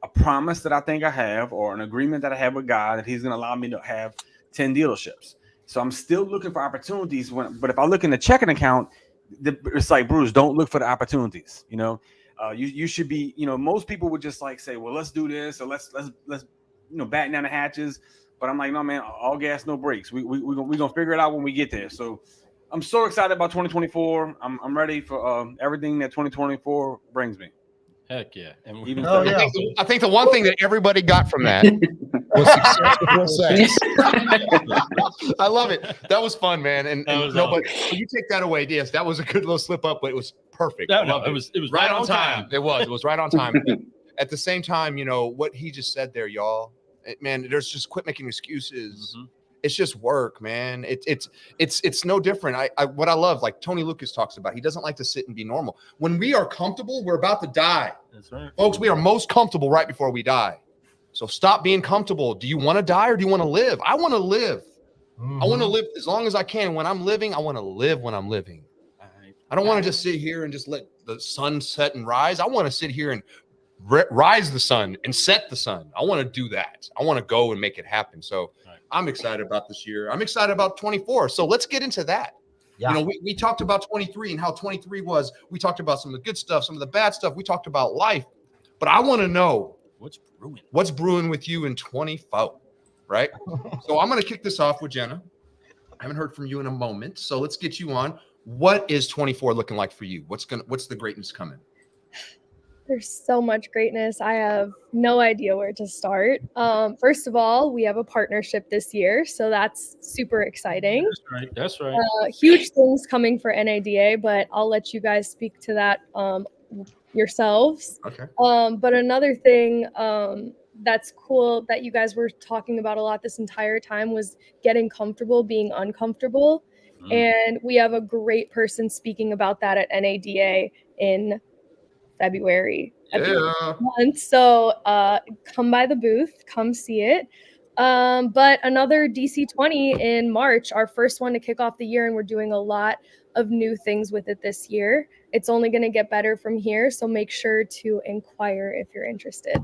a promise that I think I have, or an agreement that I have with God that he's going to allow me to have 10 dealerships. So I'm still looking for opportunities. But if I look in the checking account, it's like, Bruce, don't look for the opportunities. You should be. Most people would just say, well, let's do this, or let's batten down the hatches. But I'm like, no, man, all gas, no brakes. We're gonna figure it out when we get there. So I'm so excited about 2024. I'm ready for everything that 2024 brings me. Heck yeah. And I think the one thing that everybody got from that was success before sex. I love it. That was fun, man. And but you take that away. Yes, that was a good little slip up, but it was perfect. It was right on time. It was right on time. At the same time, what he just said there, y'all, man, there's just quit making excuses. Mm-hmm. It's just work, man. It's no different. What I love, like Tony Lucas talks about, he doesn't like to sit and be normal. When we are comfortable, we're about to die. That's right. Folks, we are most comfortable right before we die. So stop being comfortable. Do you want to die or do you want to live? I want to live. Mm-hmm. I want to live as long as I can. When I'm living, I want to live when I'm living. I don't want to just sit here and just let the sun set and rise. I want to sit here and rise the sun and set the sun. I want to do that. I want to go and make it happen. So I'm excited about this year. I'm excited about 24. So let's get into that. Yeah. We talked about 23 and how 23 was. We talked about some of the good stuff, some of the bad stuff. We talked about life. But I want to know what's brewing with you in 24, right? So I'm going to kick this off with Jena. I haven't heard from you in a moment. So let's get you on. What is 24 looking like for you? What's the greatness coming? There's so much greatness. I have no idea where to start. First of all, we have a partnership this year, so that's super exciting. That's right. Huge things coming for NADA, but I'll let you guys speak to that yourselves. Okay. But another thing that's cool that you guys were talking about a lot this entire time was getting comfortable being uncomfortable. And we have a great person speaking about that at NADA in February month. So come by the booth, come see it. But another DC20 in March, our first one to kick off the year, and we're doing a lot of new things with it this year. It's only going to get better from here, so make sure to inquire if you're interested.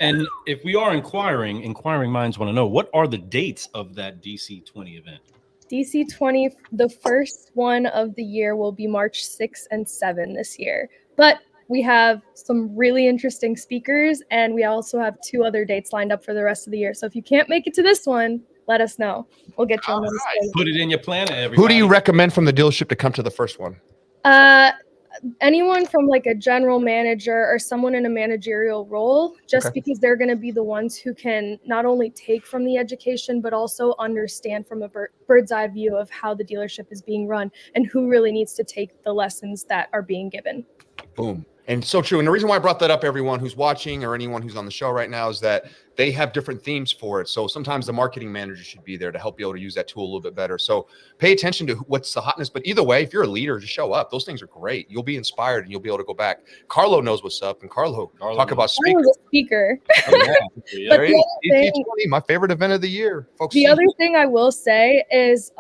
And if we are inquiring minds want to know, what are the dates of that DC20 event? DC20, the first one of the year will be March 6 and 7 this year. But we have some really interesting speakers, and we also have 2 other dates lined up for the rest of the year. So if you can't make it to this one, let us know. We'll get you on the schedule. Put it in your plan, everybody. Who do you recommend from the dealership to come to the first one? Anyone from like a general manager or someone in a managerial role, just because they're going to be the ones who can not only take from the education, but also understand from a bird's eye view of how the dealership is being run and who really needs to take the lessons that are being given. Boom. And so true. And the reason why I brought that up, everyone who's watching or anyone who's on the show right now, is that they have different themes for it. So sometimes the marketing manager should be there to help you able to use that tool a little bit better. So pay attention to what's the hotness. But either way, if you're a leader, just show up. Those things are great. You'll be inspired and you'll be able to go back. Carlo knows what's up. And Carlo talk about speakers. I was a speaker. But the other thing, my favorite event of the year, folks. The other thing I will say is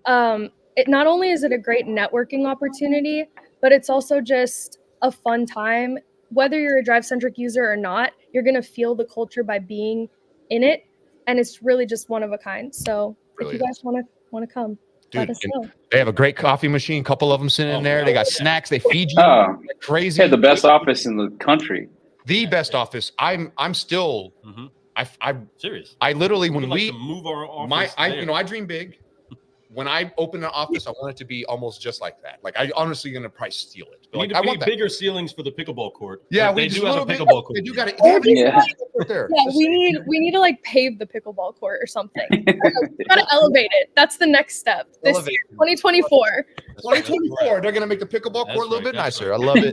it not only is it a great networking opportunity, but it's also just a fun time. Whether you're a Drive-Centric user or not, you're going to feel the culture by being in it. And it's really just one of a kind. So if you guys want to come, let us know. They have a great coffee machine. A couple of them sitting in there. They got snacks. They feed you like crazy. They had the best office in the country. The best office. I'm still, I'm serious. I literally, when we move our office, I dream big. When I open an office, I want it to be almost just like that. Like, I honestly going to probably steal it. We need bigger ceilings for the pickleball court. Yeah, we do have a pickleball court. They do got it. Yeah, we need to like pave the pickleball court or something. We got to elevate it. That's the next step. This year, 2024. 2024. They're going to make the pickleball court a little bit nicer. I love it.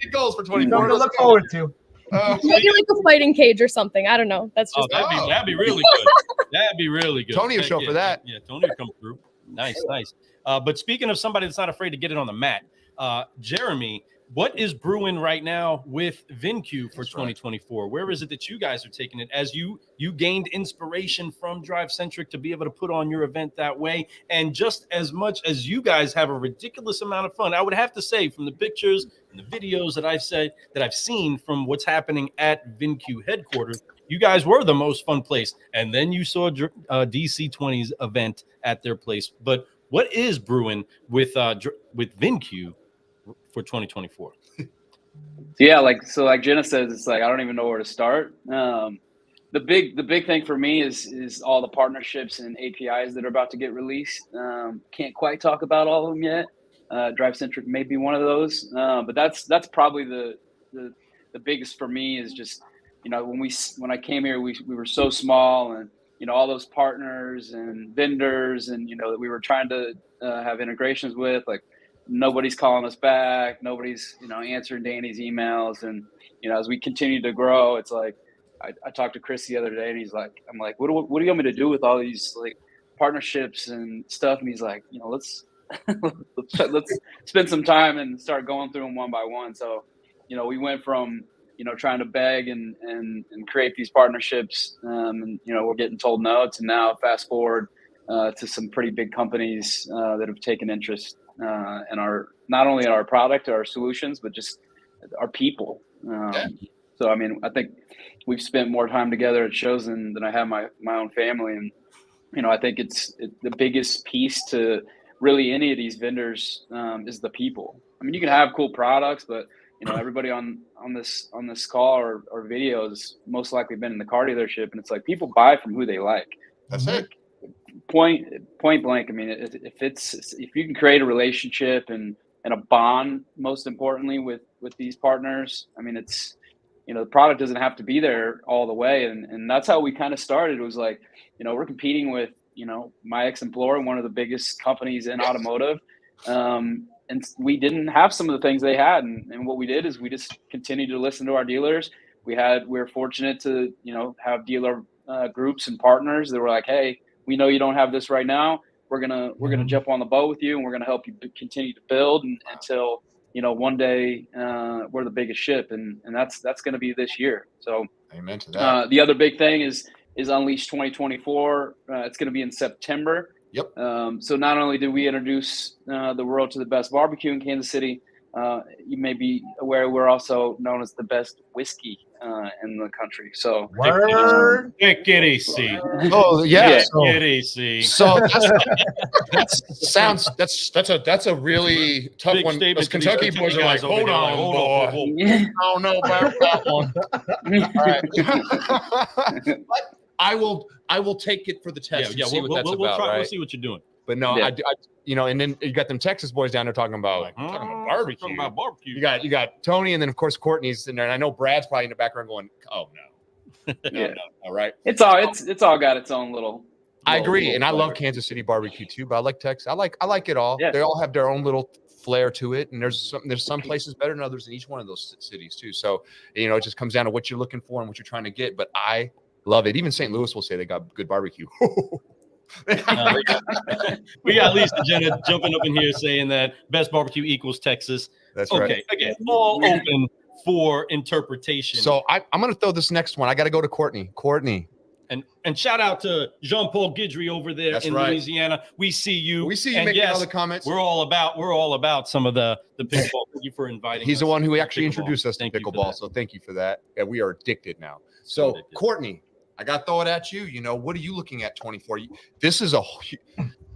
Big goals for 2024. Something to look forward to. Maybe like a fighting cage or something. I don't know. That's just that'd be really good. That'd be really good. Tony will show for that. Yeah, Tony will come through. Nice. But speaking of somebody that's not afraid to get it on the mat, Jeremy, what is brewing right now with VinCue for 2024? Where is it that you guys are taking it as you gained inspiration from Drive Centric to be able to put on your event that way? And just as much as you guys have a ridiculous amount of fun, I would have to say from the pictures and the videos that I've seen from what's happening at VinCue headquarters, you guys were the most fun place. And then you saw DC20's event at their place. But what is brewing with VinCue for 2024? Yeah, like Jena says, it's like I don't even know where to start. The big thing for me is all the partnerships and APIs that are about to get released. Can't quite talk about all of them yet. Drive Centric may be one of those, but that's probably the biggest for me. Is just, you know, when I came here, we were so small, and you know, all those partners and vendors, and you know, that we were trying to have integrations with, like, nobody's calling us back. Nobody's, you know, answering Danny's emails. And, you know, as we continue to grow, it's like, I talked to Chris the other day, and he's like, I'm like, what do you want me to do with all these like partnerships and stuff? And he's like, you know, let's spend some time and start going through them one by one. So, you know, we went from, you know, trying to beg and create these partnerships, and, you know, we're getting told no, to now fast forward to some pretty big companies that have taken interest in our, not only in our product, our solutions, but just our people. So, I mean, I think we've spent more time together at shows than I have my own family. And, you know, I think it's the biggest piece to really any of these vendors is the people. I mean, you can have cool products, but, you know, everybody on this call or video has most likely been in the car dealership, and it's like people buy from who they like. That's it. Point blank. I mean, if you can create a relationship and a bond, most importantly with these partners, I mean, it's, you know, the product doesn't have to be there all the way. And that's how we kind of started. It was like, you know, we're competing with, you know, my ex-employer, one of the biggest companies in automotive. And we didn't have some of the things they had. And what we did is we just continued to listen to our dealers. We were fortunate to, you know, have dealer groups and partners that were like, hey, we know you don't have this right now. We're gonna jump on the boat with you, and we're gonna help you continue to build until, you know, one day we're the biggest ship, and that's gonna be this year. So, amen to that. The other big thing is Unleash 2024. It's gonna be in September. Yep. So not only did we introduce the world to the best barbecue in Kansas City, you may be aware we're also known as the best whiskey in the country. So take it easy. Oh yeah, take it easy. So that's a really tough big one. Those Kentucky boys are like, hold on, boy. I don't know about that one. But I will take it for the test. Yeah, we'll see what you're doing. But no, I you know, and then you got them Texas boys down there talking about barbecue. Talking about barbecue. You got Tony, and then of course Courtney's in there, and I know Brad's probably in the background going, "Oh no, no, right." It's all got its own little. I agree, and I love Kansas City barbecue too, but I like Texas. I like it all. Yeah. They all have their own little flair to it, and there's some places better than others in each one of those cities too. So, you know, it just comes down to what you're looking for and what you're trying to get. But I love it. Even St. Louis will say they got good barbecue. We got Lisa Jena jumping up in here saying that best barbecue equals Texas. That's okay, right. Again, all open for interpretation. So I'm going to throw this next one. I got to go to Courtney. And shout out to Jean-Paul Guidry over there in Louisiana. We see you. We see you making all the comments. We're all about some of the pickleball. Thank you for inviting He's us. the one who actually introduced us to pickleball. So thank you for that. Yeah, we are addicted now. So Courtney, I got to throw it at you. You know, what are you looking at 24? This is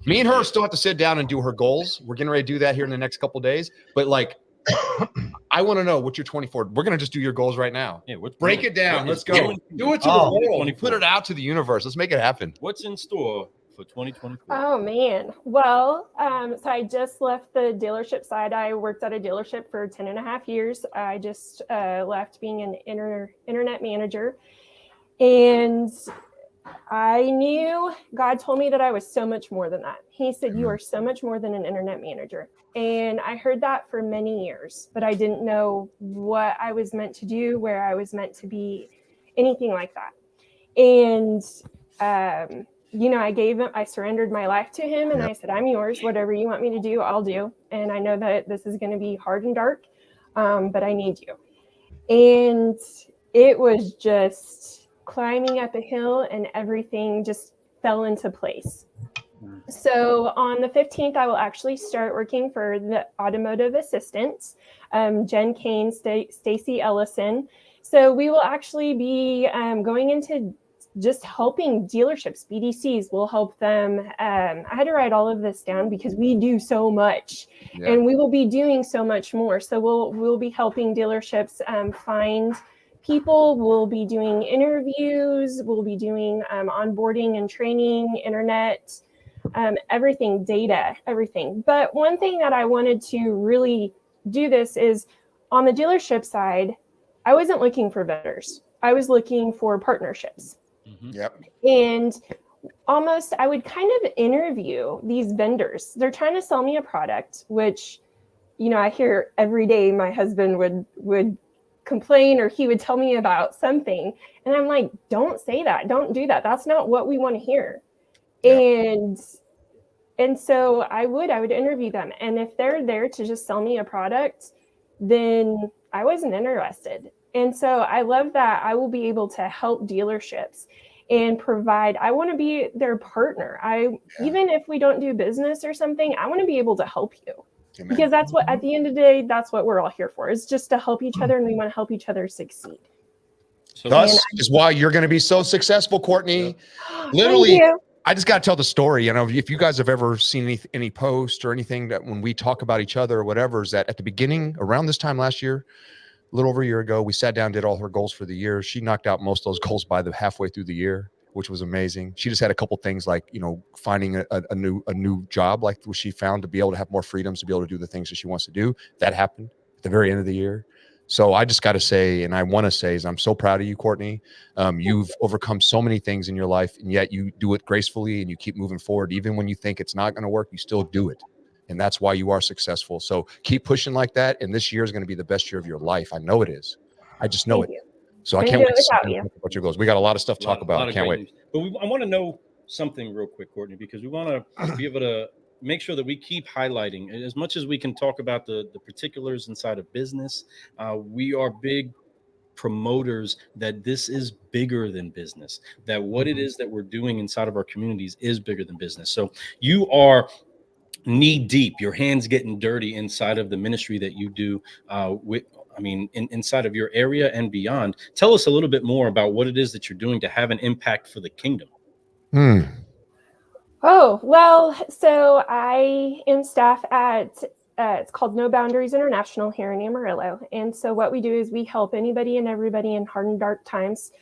me and her still have to sit down and do her goals. We're getting ready to do that here in the next couple of days. But like, I want to know what your 24. We're going to just do your goals right now. Yeah, break it down. Let's go. Do it to the world. Put it out to the universe. Let's make it happen. What's in store for 2024? Oh man. Well, so I just left the dealership side. I worked at a dealership for 10 and a half years. I just left being an internet manager. And I knew God told me that I was so much more than that. He said, you are so much more than an internet manager. And I heard that for many years, but I didn't know what I was meant to do, where I was meant to be, anything like that. And, I surrendered my life to him, and I said, I'm yours. Whatever you want me to do, I'll do. And I know that this is going to be hard and dark, but I need you. And it was just climbing up a hill, and everything just fell into place. So on the 15th, I will actually start working for the automotive assistants, Jen Kane, Stacy Ellison. So we will actually be going into just helping dealerships, BDCs. We'll help them. I had to write all of this down because we do so much, and we will be doing so much more. So we'll be helping dealerships find people. We'll be doing interviews. We'll be doing onboarding and training, internet, everything, data, everything. But one thing that I wanted to really do this is on the dealership side, I wasn't looking for vendors. I was looking for partnerships. And almost I would kind of interview these vendors. They're trying to sell me a product, which, I hear every day my husband would complain, or he would tell me about something. And I'm like, don't say that. Don't do that. That's not what we want to hear. And so I would interview them. And if they're there to just sell me a product, then I wasn't interested. And so I love that I will be able to help dealerships and provide. I want to be their partner. Even if we don't do business or something, I want to be able to help you. Amen. Because that's what, at the end of the day, that's what we're all here for, is just to help each other, and we want to help each other succeed. So thus is why you're going to be so successful, Courtney. Literally, I just got to tell the story. If you guys have ever seen any posts or anything that when we talk about each other or whatever, is that at the beginning, around this time last year, a little over a year ago, we sat down, did all her goals for the year. She knocked out most of those goals by the halfway through the year, which was amazing. She just had a couple things like, finding a new job, like what she found, to be able to have more freedoms, to be able to do the things that she wants to do. That happened at the very end of the year. So I just got to say, and I want to say, is I'm so proud of you, Courtney. You've overcome so many things in your life, and yet you do it gracefully, and you keep moving forward. Even when you think it's not going to work, you still do it. And that's why you are successful. So keep pushing like that. And this year is going to be the best year of your life. I know it is. I just know it. So I can't wait to talk about your goals. We got a lot of stuff to talk about. I can't wait. But I want to know something real quick, Courtney, because we want to be able to make sure that we keep highlighting as much as we can talk about the particulars inside of business. We are big promoters that this is bigger than business, that what it is that we're doing inside of our communities is bigger than business. So you are knee deep, your hands getting dirty inside of the ministry that you do inside of your area and beyond. Tell us a little bit more about what it is that you're doing to have an impact for the kingdom. Oh, well, so I am staff at, it's called No Boundaries International here in Amarillo. And so what we do is we help anybody and everybody in hard and dark times.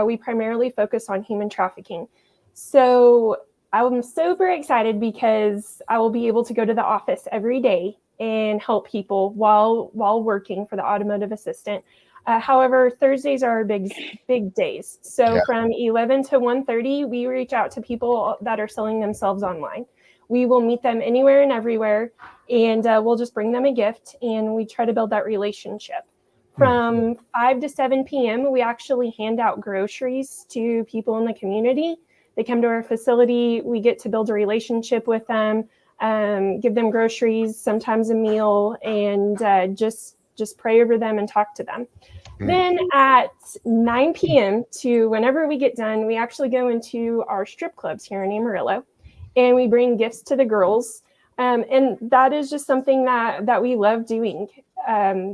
We primarily focus on human trafficking. So I'm super excited because I will be able to go to the office every day and help people while working for the automotive assistant. However, Thursdays are our big days. So from 11 to 1:30, we reach out to people that are selling themselves online. We will meet them anywhere and everywhere, and we'll just bring them a gift, and we try to build that relationship. From 5 to 7 p.m., we actually hand out groceries to people in the community. They come to our facility. We get to build a relationship with them, give them groceries, sometimes a meal, and just pray over them and talk to them. Then at 9 p.m. to whenever we get done, we actually go into our strip clubs here in Amarillo, and we bring gifts to the girls. And that is just something that we love doing.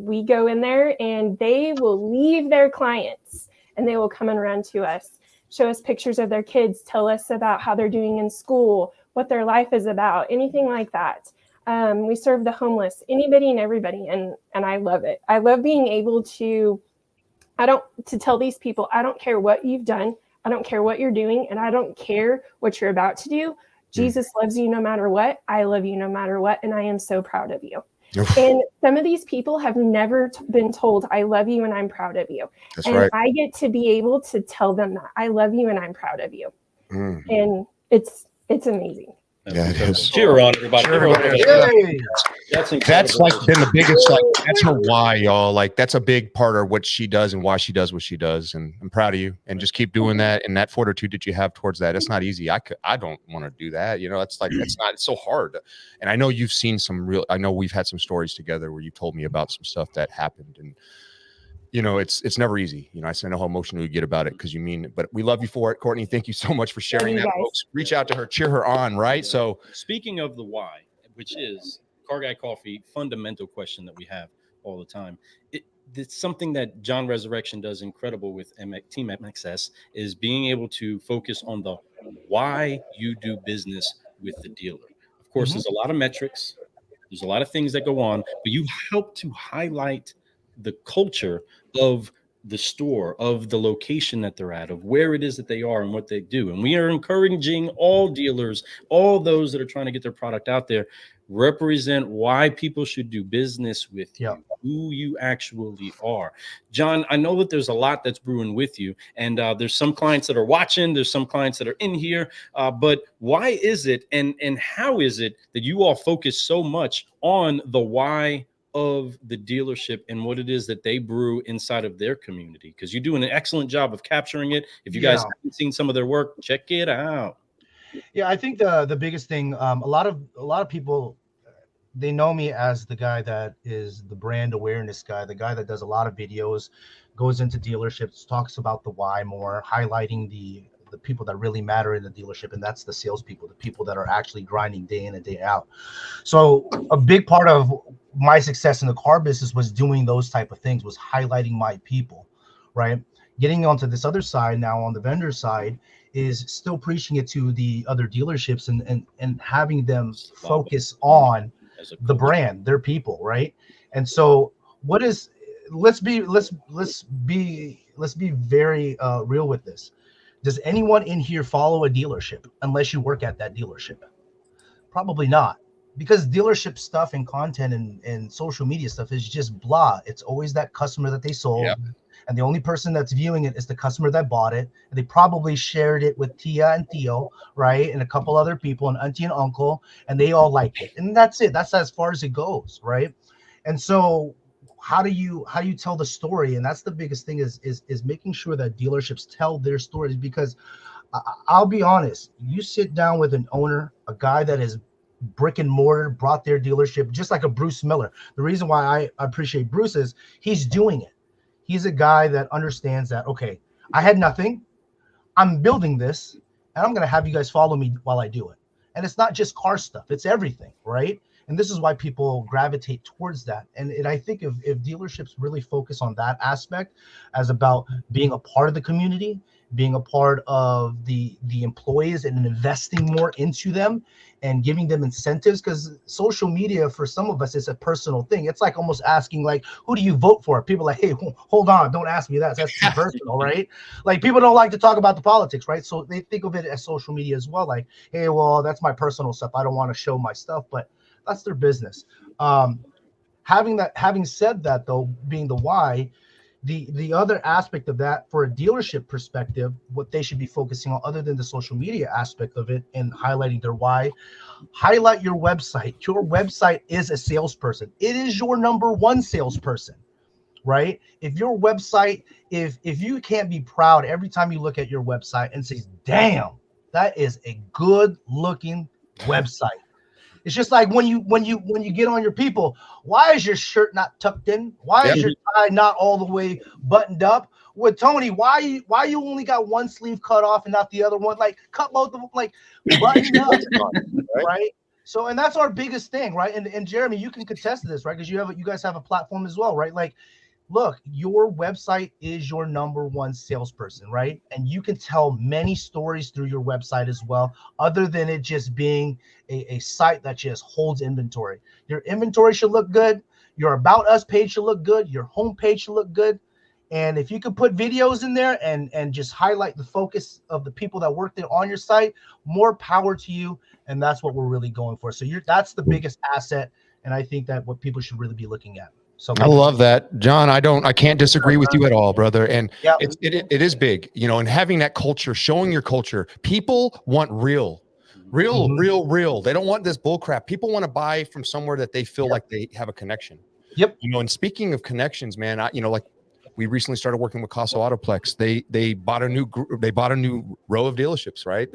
We go in there, and they will leave their clients, and they will come and run to us, show us pictures of their kids, tell us about how they're doing in school, what their life is about, anything like that. We serve the homeless, anybody and everybody, and I love it. I love being able to tell these people, I don't care what you've done, I don't care what you're doing, and I don't care what you're about to do. Jesus loves you no matter what. I love you no matter what, and I am so proud of you. And some of these people have never been told, I love you and I'm proud of you. That's and right. I get to be able to tell them that I love you and I'm proud of you. And it's amazing. Yeah, it is. Cheer on everybody. Cheer everybody. That's incredible. That's like been the biggest, like that's her why, y'all. Like that's a big part of what she does and why she does what she does. And I'm proud of you. And just keep doing that. And that fortitude that you have towards that, it's not easy. I don't want to do that. You know, it's like it's so hard. And I know you've seen I know we've had some stories together where you told me about some stuff that happened. And you know, it's never easy. You know, I know how emotional you get about it because you mean it, but we love you for it. Courtney, thank you so much for sharing that, folks. Reach out to her, cheer her on, right? So speaking of the why, which is Car Guy Coffee, fundamental question that we have all the time. It's something that John Resurreccion does incredible with Team MXS is being able to focus on the why you do business with the dealer. Of course, there's a lot of metrics. There's a lot of things that go on, but you help to highlight the culture of the store, of the location that they're at, of where it is that they are and what they do. And we are encouraging all dealers, all those that are trying to get their product out there, represent why people should do business with you, who you actually are. John, I know that there's a lot that's brewing with you, and there's some clients that are watching, there's some clients that are in here, but why is it and how is it that you all focus so much on the why of the dealership and what it is that they brew inside of their community? Because you're doing an excellent job of capturing it. If you guys haven't seen some of their work, check it out. Yeah, I think the biggest thing, a lot of people, they know me as the guy that is the brand awareness guy, the guy that does a lot of videos, goes into dealerships, talks about the why more, highlighting the people that really matter in the dealership, and that's the salespeople, the people that are actually grinding day in and day out. So a big part of my success in the car business was doing those type of things, was highlighting my people, right? Getting onto this other side now, on the vendor side, is still preaching it to the other dealerships and having them focus on the brand, their people, right? And so let's be very real with this. Does anyone in here follow a dealership unless you work at that dealership? Probably not, because dealership stuff and content and social media stuff is just blah. It's always that customer that they sold. Yep. And the only person that's viewing it is the customer that bought it. And they probably shared it with Tia and Theo, right? And a couple other people, and auntie and uncle, and they all liked it. And that's it. That's as far as it goes, right? And so how do you tell the story? And that's the biggest thing is making sure that dealerships tell their stories, because I'll be honest, you sit down with an owner, a guy that is brick and mortar, brought their dealership, just like a Bruce Miller. The reason why I appreciate Bruce is he's doing it. He's a guy that understands that, okay, I had nothing, I'm building this, and I'm going to have you guys follow me while I do it. And it's not just car stuff, it's everything, right? And this is why people gravitate towards that. And I think if dealerships really focus on that aspect as about being a part of the community, being a part of the employees and investing more into them and giving them incentives, because social media for some of us is a personal thing. It's like almost asking, like, who do you vote for? People are like, hey, hold on, don't ask me that. That's too personal, right? Like, people don't like to talk about the politics, right? So they think of it as social media as well. Like, hey, well, that's my personal stuff. I don't want to show my stuff, but that's their business. Having said that, though, being the why, the other aspect of that for a dealership perspective, what they should be focusing on other than the social media aspect of it and highlighting their why, highlight your website. Your website is a salesperson. It is your number one salesperson, right? If your website, if you can't be proud every time you look at your website and say, damn, that is a good looking website. It's just like when you get on your people, why is your shirt not tucked in? Why is your tie not all the way buttoned up? With Tony, why you only got one sleeve cut off and not the other one? Like, cut both of them, like, buttoned up, right? So, and that's our biggest thing, right? And Jeremy, you can contest to this, right? Because you guys have a platform as well, right? Like, look, your website is your number one salesperson, right? And you can tell many stories through your website as well, other than it just being a site that just holds inventory. Your inventory should look good. Your About Us page should look good. Your home page should look good. And if you could put videos in there and just highlight the focus of the people that work there on your site, more power to you. And that's what we're really going for. So that's the biggest asset And I think that what people should really be looking at. So I love that, John. I can't disagree with you at all, brother. And yeah, it is big, you know, and having that culture, showing your culture. People want real. They don't want this bull crap. People want to buy from somewhere that they feel like they have a connection. Yep. You know, and speaking of connections, man, like we recently started working with Casa Autoplex. They bought a new row of dealerships, right?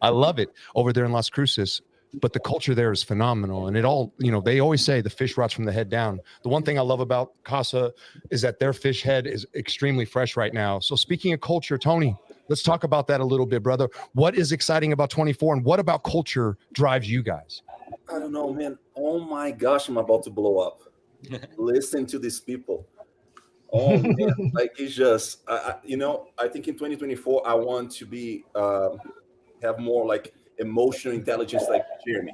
I love it over there in Las Cruces. But the culture there is phenomenal. And it all, you know, they always say the fish rots from the head down. The one thing I love about Casa is that their fish head is extremely fresh right now. So speaking of culture, Tony, let's talk about that a little bit, brother. What is exciting about 24 and what about culture drives you guys? I don't know, man. Oh my gosh, I'm about to blow up. Listen to these people. Oh man, like it's just, you know, I think in 2024, I want to be, have more like emotional intelligence like Jeremy.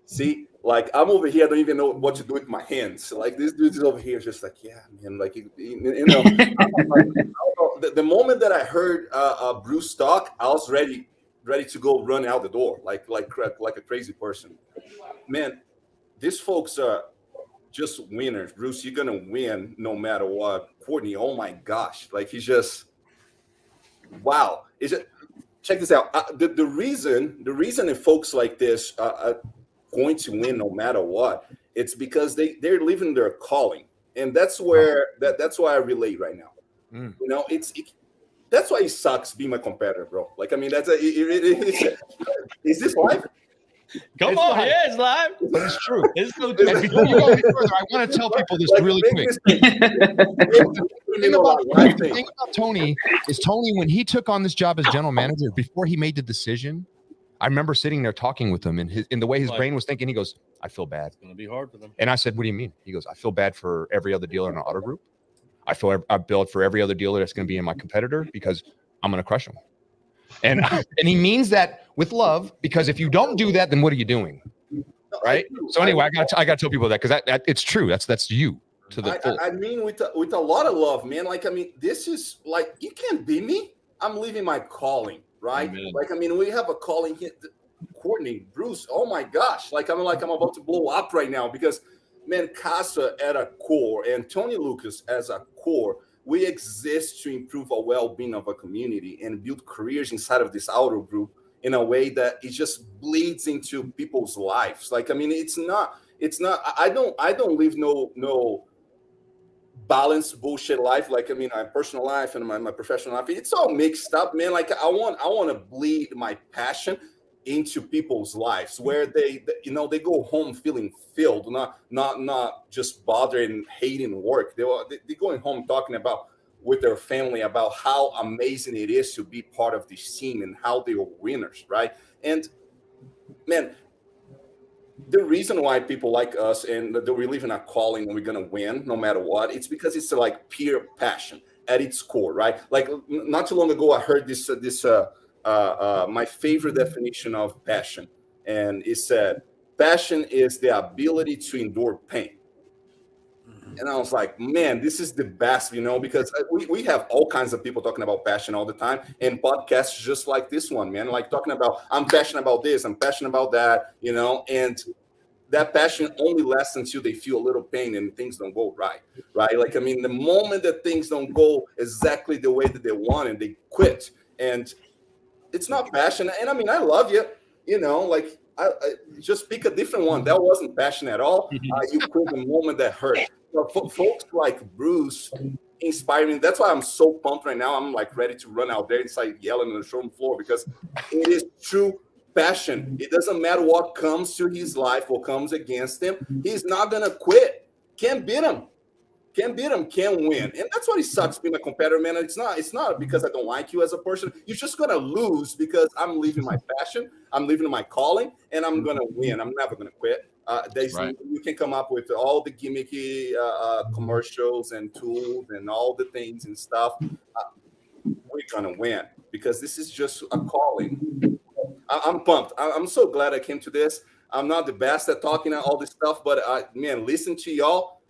See, like I'm over here, I don't even know what to do with my hands. Like this dude is over here just like, yeah, man, like, you know, the moment that I heard Bruce talk, I was ready to go run out the door like a crazy person. Man, these folks are just winners. Bruce, you're gonna win no matter what. Courtney, oh my gosh, like he's just, wow. Is it? Check this out. The reason that folks like this are going to win no matter what, it's because they're living their calling, and that's where that's why I relate right now. You know, that's why it sucks being my competitor, bro. Like, I mean, is this live? Come on, yeah, it's live. But it's true. It's so And before you go any further, I want to tell people this really quick. The thing about Tony is when he took on this job as general manager, before he made the decision, I remember sitting there talking with him, and in the way his brain was thinking, he goes, "I feel bad. It's gonna be hard for them." And I said, "What do you mean?" He goes, "I feel bad for every other dealer in our auto group. I build for every other dealer that's going to be in my competitor because I'm going to crush them." And he means that with love, because if you don't do that, then what are you doing? Right. So anyway, I got to tell people that because it's true. That's you to the full. I mean, with a lot of love, man. Like, I mean, this is like, you can't beat me. I'm living my calling, right? Amen. Like, I mean, we have a calling here. Courtney, Bruce, oh my gosh. Like, I'm about to blow up right now because, man, Casa at a core and Tony Lucas as a core, we exist to improve the well-being of a community and build careers inside of this auto group in a way that it just bleeds into people's lives. Like, I mean, it's not, I don't live no balanced bullshit life. Like, I mean, my personal life and my professional life, it's all mixed up, man. Like, I want to bleed my passion into people's lives where they they go home feeling filled, not just bothered and hating work. They're going home talking about with their family about how amazing it is to be part of this team and how they were winners, right? And man, the reason why people like us and that we live in a calling and we're gonna win no matter what, it's because it's like pure passion at its core, right? Like not too long ago, I heard this my favorite definition of passion, and it said, passion is the ability to endure pain. And I was like, man, this is the best, because we have all kinds of people talking about passion all the time, and podcasts just like this one, man, like talking about, I'm passionate about this, I'm passionate about that, and that passion only lasts until they feel a little pain and things don't go right? Like, I mean, the moment that things don't go exactly the way that they want and they quit, and it's not passion. And I mean, I love you, like I just pick a different one. That wasn't passion at all. You quit the moment that hurt. So folks like Bruce inspiring. That's why I'm so pumped right now. I'm like ready to run out there and start yelling on the showroom floor because it is true passion. It doesn't matter what comes to his life or comes against him. He's not gonna quit. Can't beat him. Can't win. And that's what it sucks being a competitor, man. It's not because I don't like you as a person. You're just gonna lose because I'm leaving my passion, I'm leaving my calling, and I'm gonna win. I'm never gonna quit. You can come up with all the gimmicky commercials and tools and all the things and stuff. We're gonna win because this is just a calling. I'm pumped. I'm so glad I came to this. I'm not the best at talking about all this stuff, but man, listen to y'all.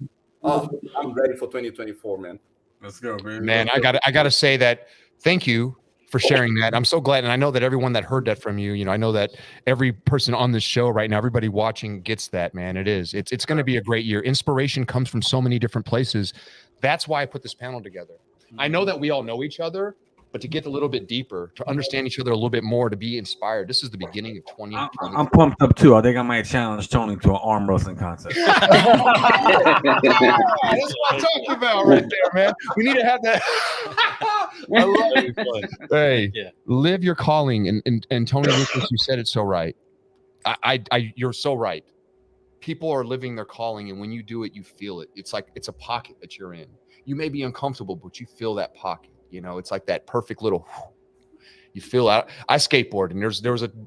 Oh, I'm ready for 2024, man. Let's go, man. Man, I gotta say that. Thank you for sharing that. I'm so glad. And I know that everyone that heard that from you, I know that every person on this show right now, everybody watching gets that, man. It's going to be a great year. Inspiration comes from so many different places. That's why I put this panel together. I know that we all know each other, but to get a little bit deeper, to understand each other a little bit more, to be inspired. This is the beginning of 2020. I'm pumped up too. I think I might challenge Tony to an arm wrestling contest. That's what I'm talking about right there, man. We need to have that. I love it. Hey, live your calling. And Tony Lucas, you said it so right. You're so right. People are living their calling, and when you do it, you feel it. It's like it's a pocket that you're in. You may be uncomfortable, but you feel that pocket. It's like that perfect little. You feel out. I skateboard, and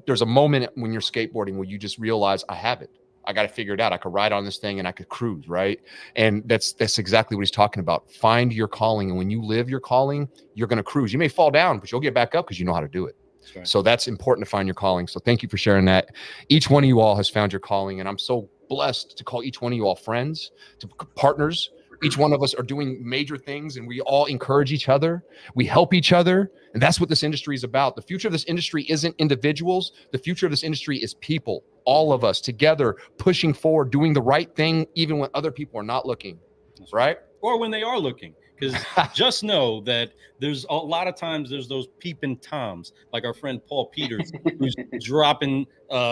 there's a moment when you're skateboarding where you just realize I have it. I got to figure it out. I could ride on this thing and I could cruise, right? And that's exactly what he's talking about. Find your calling, and when you live your calling, you're going to cruise. You may fall down, but you'll get back up because you know how to do it. That's right. So that's important to find your calling. So thank you for sharing that. Each one of you all has found your calling, and I'm so blessed to call each one of you all friends, to partners. Each one of us are doing major things, and we all encourage each other. We help each other. And that's what this industry is about. The future of this industry isn't individuals. The future of this industry is people, all of us together, pushing forward, doing the right thing, even when other people are not looking, right? Or when they are looking. Because just know that there's a lot of times there's those peeping toms, like our friend Paul Peters, who's dropping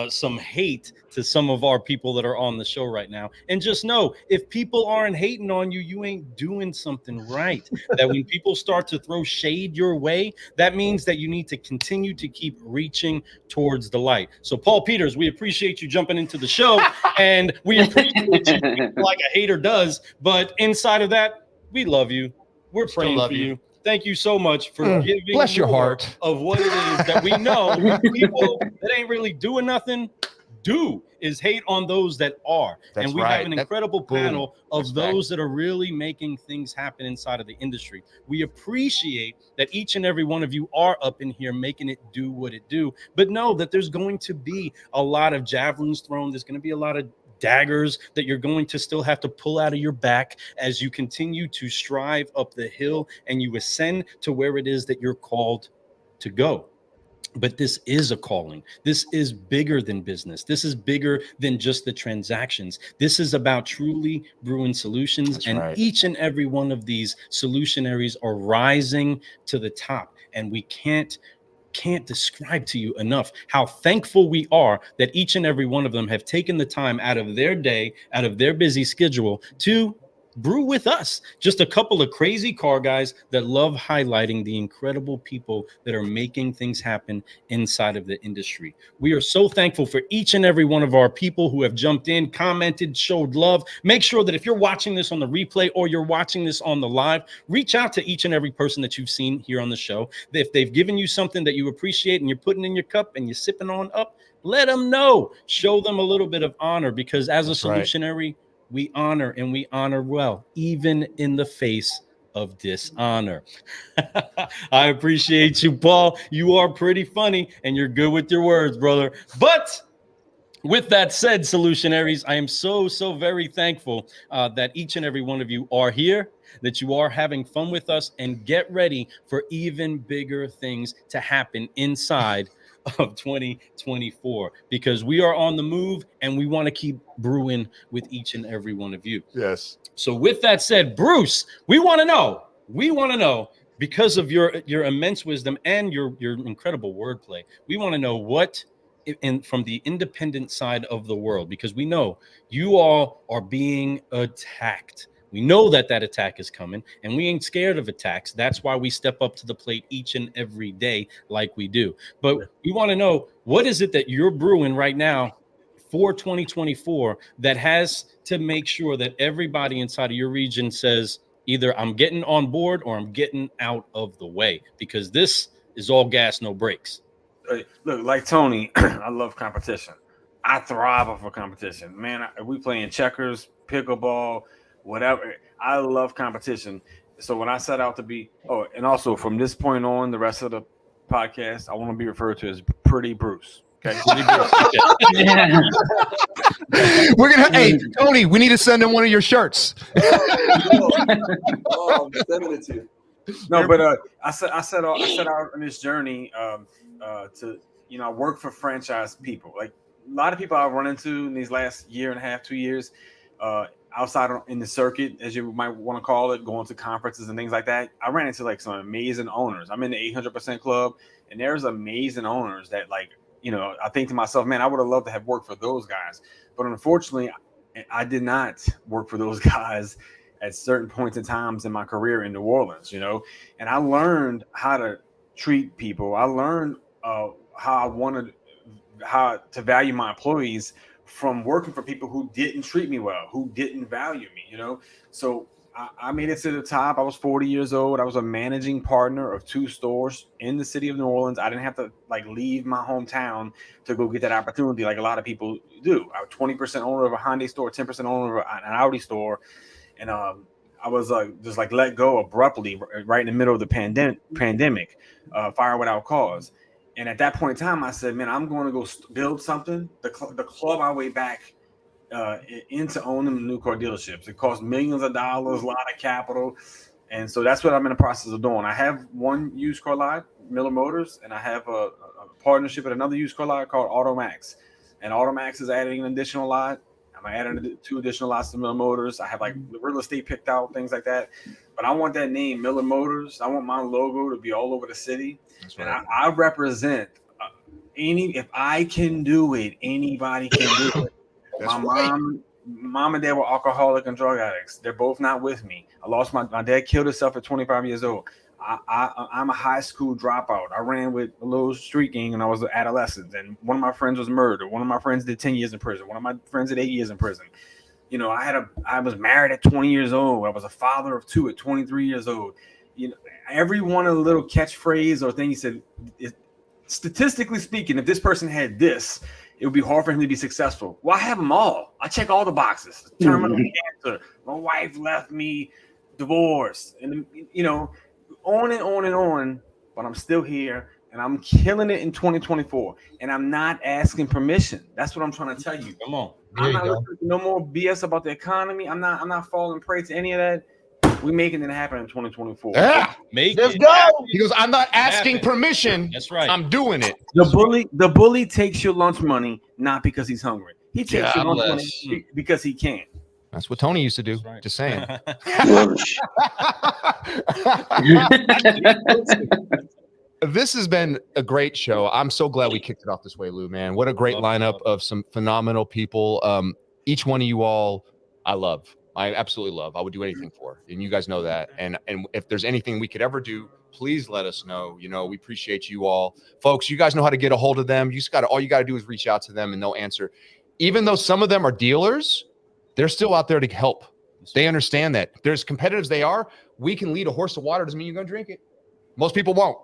some hate to some of our people that are on the show right now. And just know, if people aren't hating on you, you ain't doing something right. That when people start to throw shade your way, that means that you need to continue to keep reaching towards the light. So Paul Peters, we appreciate you jumping into the show, and we appreciate you like a hater does. But inside of that, we love you. We're praying for you. Thank you so much for giving bless your heart of what it is that we know people that ain't really doing nothing is hate on those that are. That's and we right. have an incredible panel of those that are really making things happen inside of the industry. We appreciate that each and every one of you are up in here making it do what it do, but know that there's going to be a lot of javelins thrown. There's going to be a lot of daggers that you're going to still have to pull out of your back as you continue to strive up the hill and you ascend to where it is that you're called to go. But this is a calling. This is bigger than business. This is bigger than just the transactions. This is about truly brewing solutions. That's and right. Each and every one of these solutionaries are rising to the top, and we can't describe to you enough how thankful we are that each and every one of them have taken the time out of their day, out of their busy schedule to brew with us. Just a couple of crazy car guys that love highlighting the incredible people that are making things happen inside of the industry. We are so thankful for each and every one of our people who have jumped in, commented, showed love. Make sure that if you're watching this on the replay or you're watching this on the live, reach out to each and every person that you've seen here on the show. If they've given you something that you appreciate and you're putting in your cup and you're sipping on up, let them know. Show them a little bit of honor, because as a solutionary, we honor, and we honor well, even in the face of dishonor. I appreciate you, Paul. You are pretty funny, and you're good with your words, brother. But with that said, solutionaries, I am so very thankful that each and every one of you are here, that you are having fun with us, and get ready for even bigger things to happen inside of 2024, because we are on the move and we want to keep brewing with each and every one of you. Yes. So with that said, Bruce, we want to know, because of your immense wisdom and your incredible wordplay, we want to know what from the independent side of the world, because we know you all are being attacked. We know that attack is coming, and we ain't scared of attacks. That's why we step up to the plate each and every day like we do. But we want to know, what is it that you're brewing right now for 2024 that has to make sure that everybody inside of your region says, either I'm getting on board or I'm getting out of the way, because this is all gas, no brakes. Look, like Tony, I love competition. I thrive off of competition. Man, we playing checkers, pickleball, whatever. I love competition. So when I set out to be, and also from this point on, the rest of the podcast, I want to be referred to as Pretty Bruce. Okay. Yeah. We're gonna. Hey, Tony, we need to send him one of your shirts. I'm sending it to you. No, but I set out on this journey to work for franchise people. Like a lot of people I've run into in these last year and a half, 2 years, outside in the circuit, as you might want to call it, going to conferences and things like that. I ran into like some amazing owners. I'm in the 800% club, and there's amazing owners that I think to myself, man, I would have loved to have worked for those guys. But unfortunately, I did not work for those guys at certain points in times in my career in New Orleans, and I learned how to treat people. I learned how to value my employees from working for people who didn't treat me well, who didn't value me, So I made it to the top. I was 40 years old. I was a managing partner of 2 stores in the city of New Orleans. I didn't have to leave my hometown to go get that opportunity like a lot of people do. I was 20% owner of a Hyundai store, 10% owner of an Audi store. And I was just let go abruptly right in the middle of the pandemic, fire without cause. And at that point in time, I said, man, I'm going to go build something. The club our way back into owning the new car dealerships. It cost millions of dollars, a lot of capital. And so that's what I'm in the process of doing. I have one used car lot, Miller Motors, and I have a partnership with another used car lot called Automax. And Automax is adding an additional lot. I'm adding 2 additional lots to Miller Motors. I have the real estate picked out, things like that. But I want that name, Miller Motors. I want my logo to be all over the city. That's right. And I represent if I can do it, anybody can do it. Mom and dad were alcoholic and drug addicts. They're both not with me. I lost my dad killed himself at 25 years old. I'm a high school dropout. I ran with a little street gang when I was an adolescent, and one of my friends was murdered. One of my friends did 10 years in prison. One of my friends did 8 years in prison. I was married at 20 years old. I was a father of 2 at 23 years old. Every one of the little catchphrase or thing he said, statistically speaking, if this person had this, it would be hard for him to be successful. Well, I have them all. I check all the boxes. Terminal cancer. My wife left me, divorced, and on and on and on. But I'm still here, and I'm killing it in 2024. And I'm not asking permission. That's what I'm trying to tell you. Come on. I'm not listening to no more BS about the economy. I'm not falling prey to any of that. We're making it happen in 2024. Yeah, let's go. He goes, I'm not asking permission. That's right. I'm doing it. The bully takes your lunch money not because he's hungry. He takes your lunch money because he can. That's what Tony used to do. Right. Just saying. This has been a great show. I'm so glad we kicked it off this way, Lou, man. What a great lineup of some phenomenal people. Each one of you all, I love. I absolutely love. I would do anything for, and you guys know that. And if there's anything we could ever do, please let us know. We appreciate you all, folks. You guys know how to get a hold of them. All you got to do is reach out to them, and they'll answer. Even though some of them are dealers, they're still out there to help. They understand that there's competitors. They are. We can lead a horse to water. Doesn't mean you're gonna drink it. Most people won't.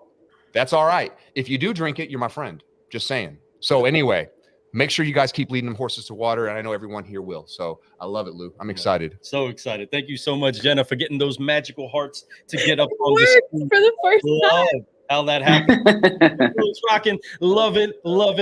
That's all right. If you do drink it, you're my friend. Just saying. So anyway. Make sure you guys keep leading them horses to water, and I know everyone here will. So I love it, Lou. I'm excited. So excited. Thank you so much, Jena, for getting those magical hearts to get up on the screen. For the first time. How that happened. It's rocking. Love it all.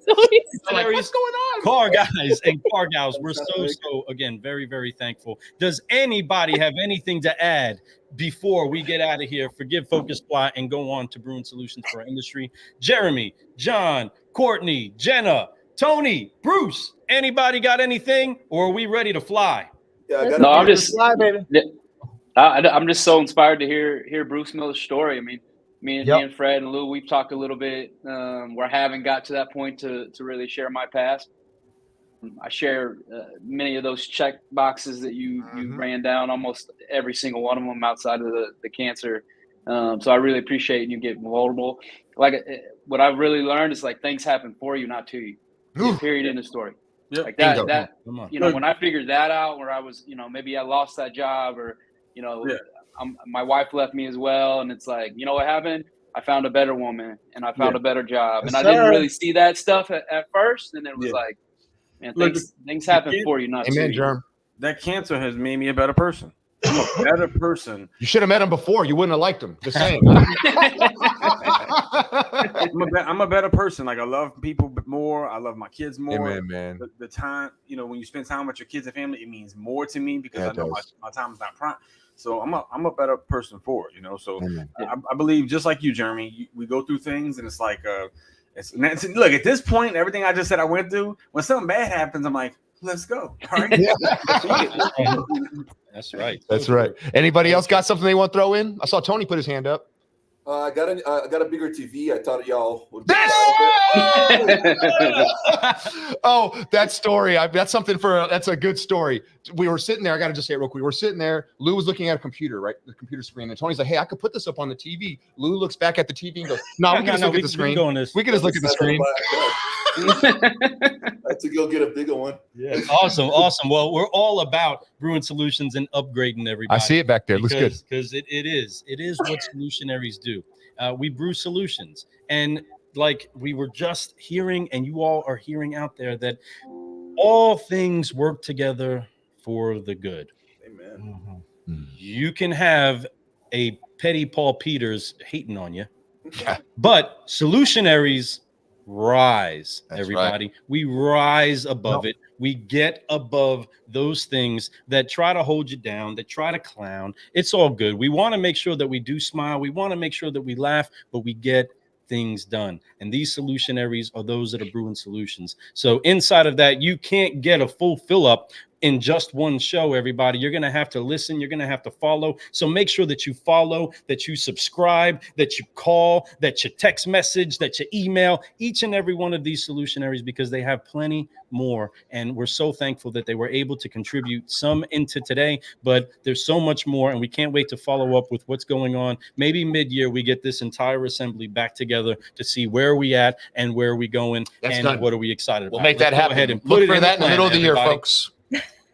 What's going on? Car guys and car gals, we're so again very, very thankful. Does anybody have anything to add before we get out of here? Forgive Focus Plot and go on to Brewing Solutions for our industry. Jeremy, John, Courtney, Jena, Tony, Bruce, anybody got anything, or are we ready to fly? Yeah, I'm just fly, baby. I'm just so inspired to hear Bruce Miller's story. I mean, me and Fred and Lou, we've talked a little bit where I haven't got to that point to really share my past. I share many of those check boxes that you ran down, almost every single one of them outside of the cancer. So I really appreciate you getting vulnerable. What I've really learned is things happen for you, not to you. Period in the story. Yep. Like that when I figured that out, where I was, maybe I lost that job, or my wife left me as well, and it's like, what happened? I found a better woman, and I found a better job, and I didn't really see that stuff at first, and it was like, man, things happen for you, not to you. Germ. That cancer has made me a better person. I'm a better person. You should have met him before. You wouldn't have liked him. Just saying. I'm a better person. Like I love people more. I love my kids more. Amen, man. The time, when you spend time with your kids and family, it means more to me because I know my time is not prime. So I'm a better person for it, So I believe just like you, Jeremy, we go through things and it's like look, at this point, everything I just said I went through, when something bad happens, I'm like, let's go. All right. That's right. That's right. Anybody else got something they want to throw in? I saw Tony put his hand up. I got a bigger TV. I thought y'all would. Oh, that story. That's a good story. We were sitting there. I got to just say it real quick. We were sitting there. Lou was looking at a computer, right? The computer screen. And Tony's like, hey, I could put this up on the TV. Lou looks back at the TV and goes, no, we can just look at the screen. We can just look at the screen. I had to go get a bigger one. Yeah. Awesome. Well, we're all about brewing solutions and upgrading everybody. I see it back there. Looks good. Because it is what Solutionaries do. We brew solutions. And like we were just hearing, and you all are hearing out there, that all things work together for the good. Amen. Mm-hmm. You can have a petty Paul Peters hating on you, but Solutionaries rise. That's everybody. Right. We rise above it. We get above those things that try to hold you down, that try to clown. It's all good. We want to make sure that we do smile. We want to make sure that we laugh, but we get things done. And these Solutionaries are those that are brewing solutions. So inside of that, you can't get a full fill up in just one show, everybody. You're going to have to listen. You're going to have to follow. So make sure that you follow, that you subscribe, that you call, that you text message, that you email each and every one of these Solutionaries, because they have plenty more. And we're so thankful that they were able to contribute some into today, but there's so much more. And we can't wait to follow up with what's going on. Maybe mid-year, we get this entire assembly back together to see where we at and where we going. That's and done. What are we excited about? We'll make that happen. Go ahead and look put for it that in the middle of the year, folks.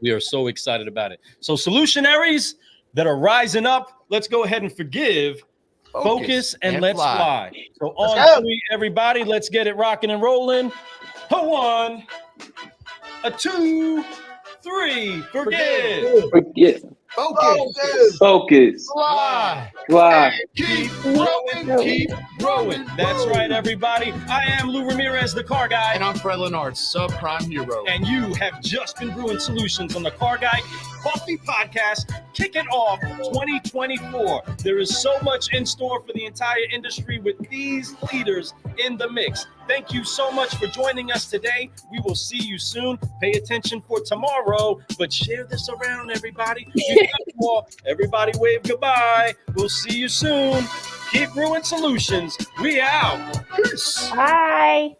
We are so excited about it. So Solutionaries that are rising up, let's go ahead and forgive, focus and let's fly. So on three, everybody, let's get it rocking and rolling. A 1, a 2, 3. Forget. Focus. Fly. Keep growing. That's right, everybody. I am Lou Ramirez, the car guy. And I'm Fred Lennartz, subprime hero. And you have just been brewing solutions on the Car Guy Coffee Podcast, kicking off 2024. There is so much in store for the entire industry with these leaders in the mix. Thank you so much for joining us today. We will see you soon. Pay attention for tomorrow, but share this around, everybody. Everybody wave goodbye. We'll see you soon. Keep brewing solutions. We out. Peace. Bye.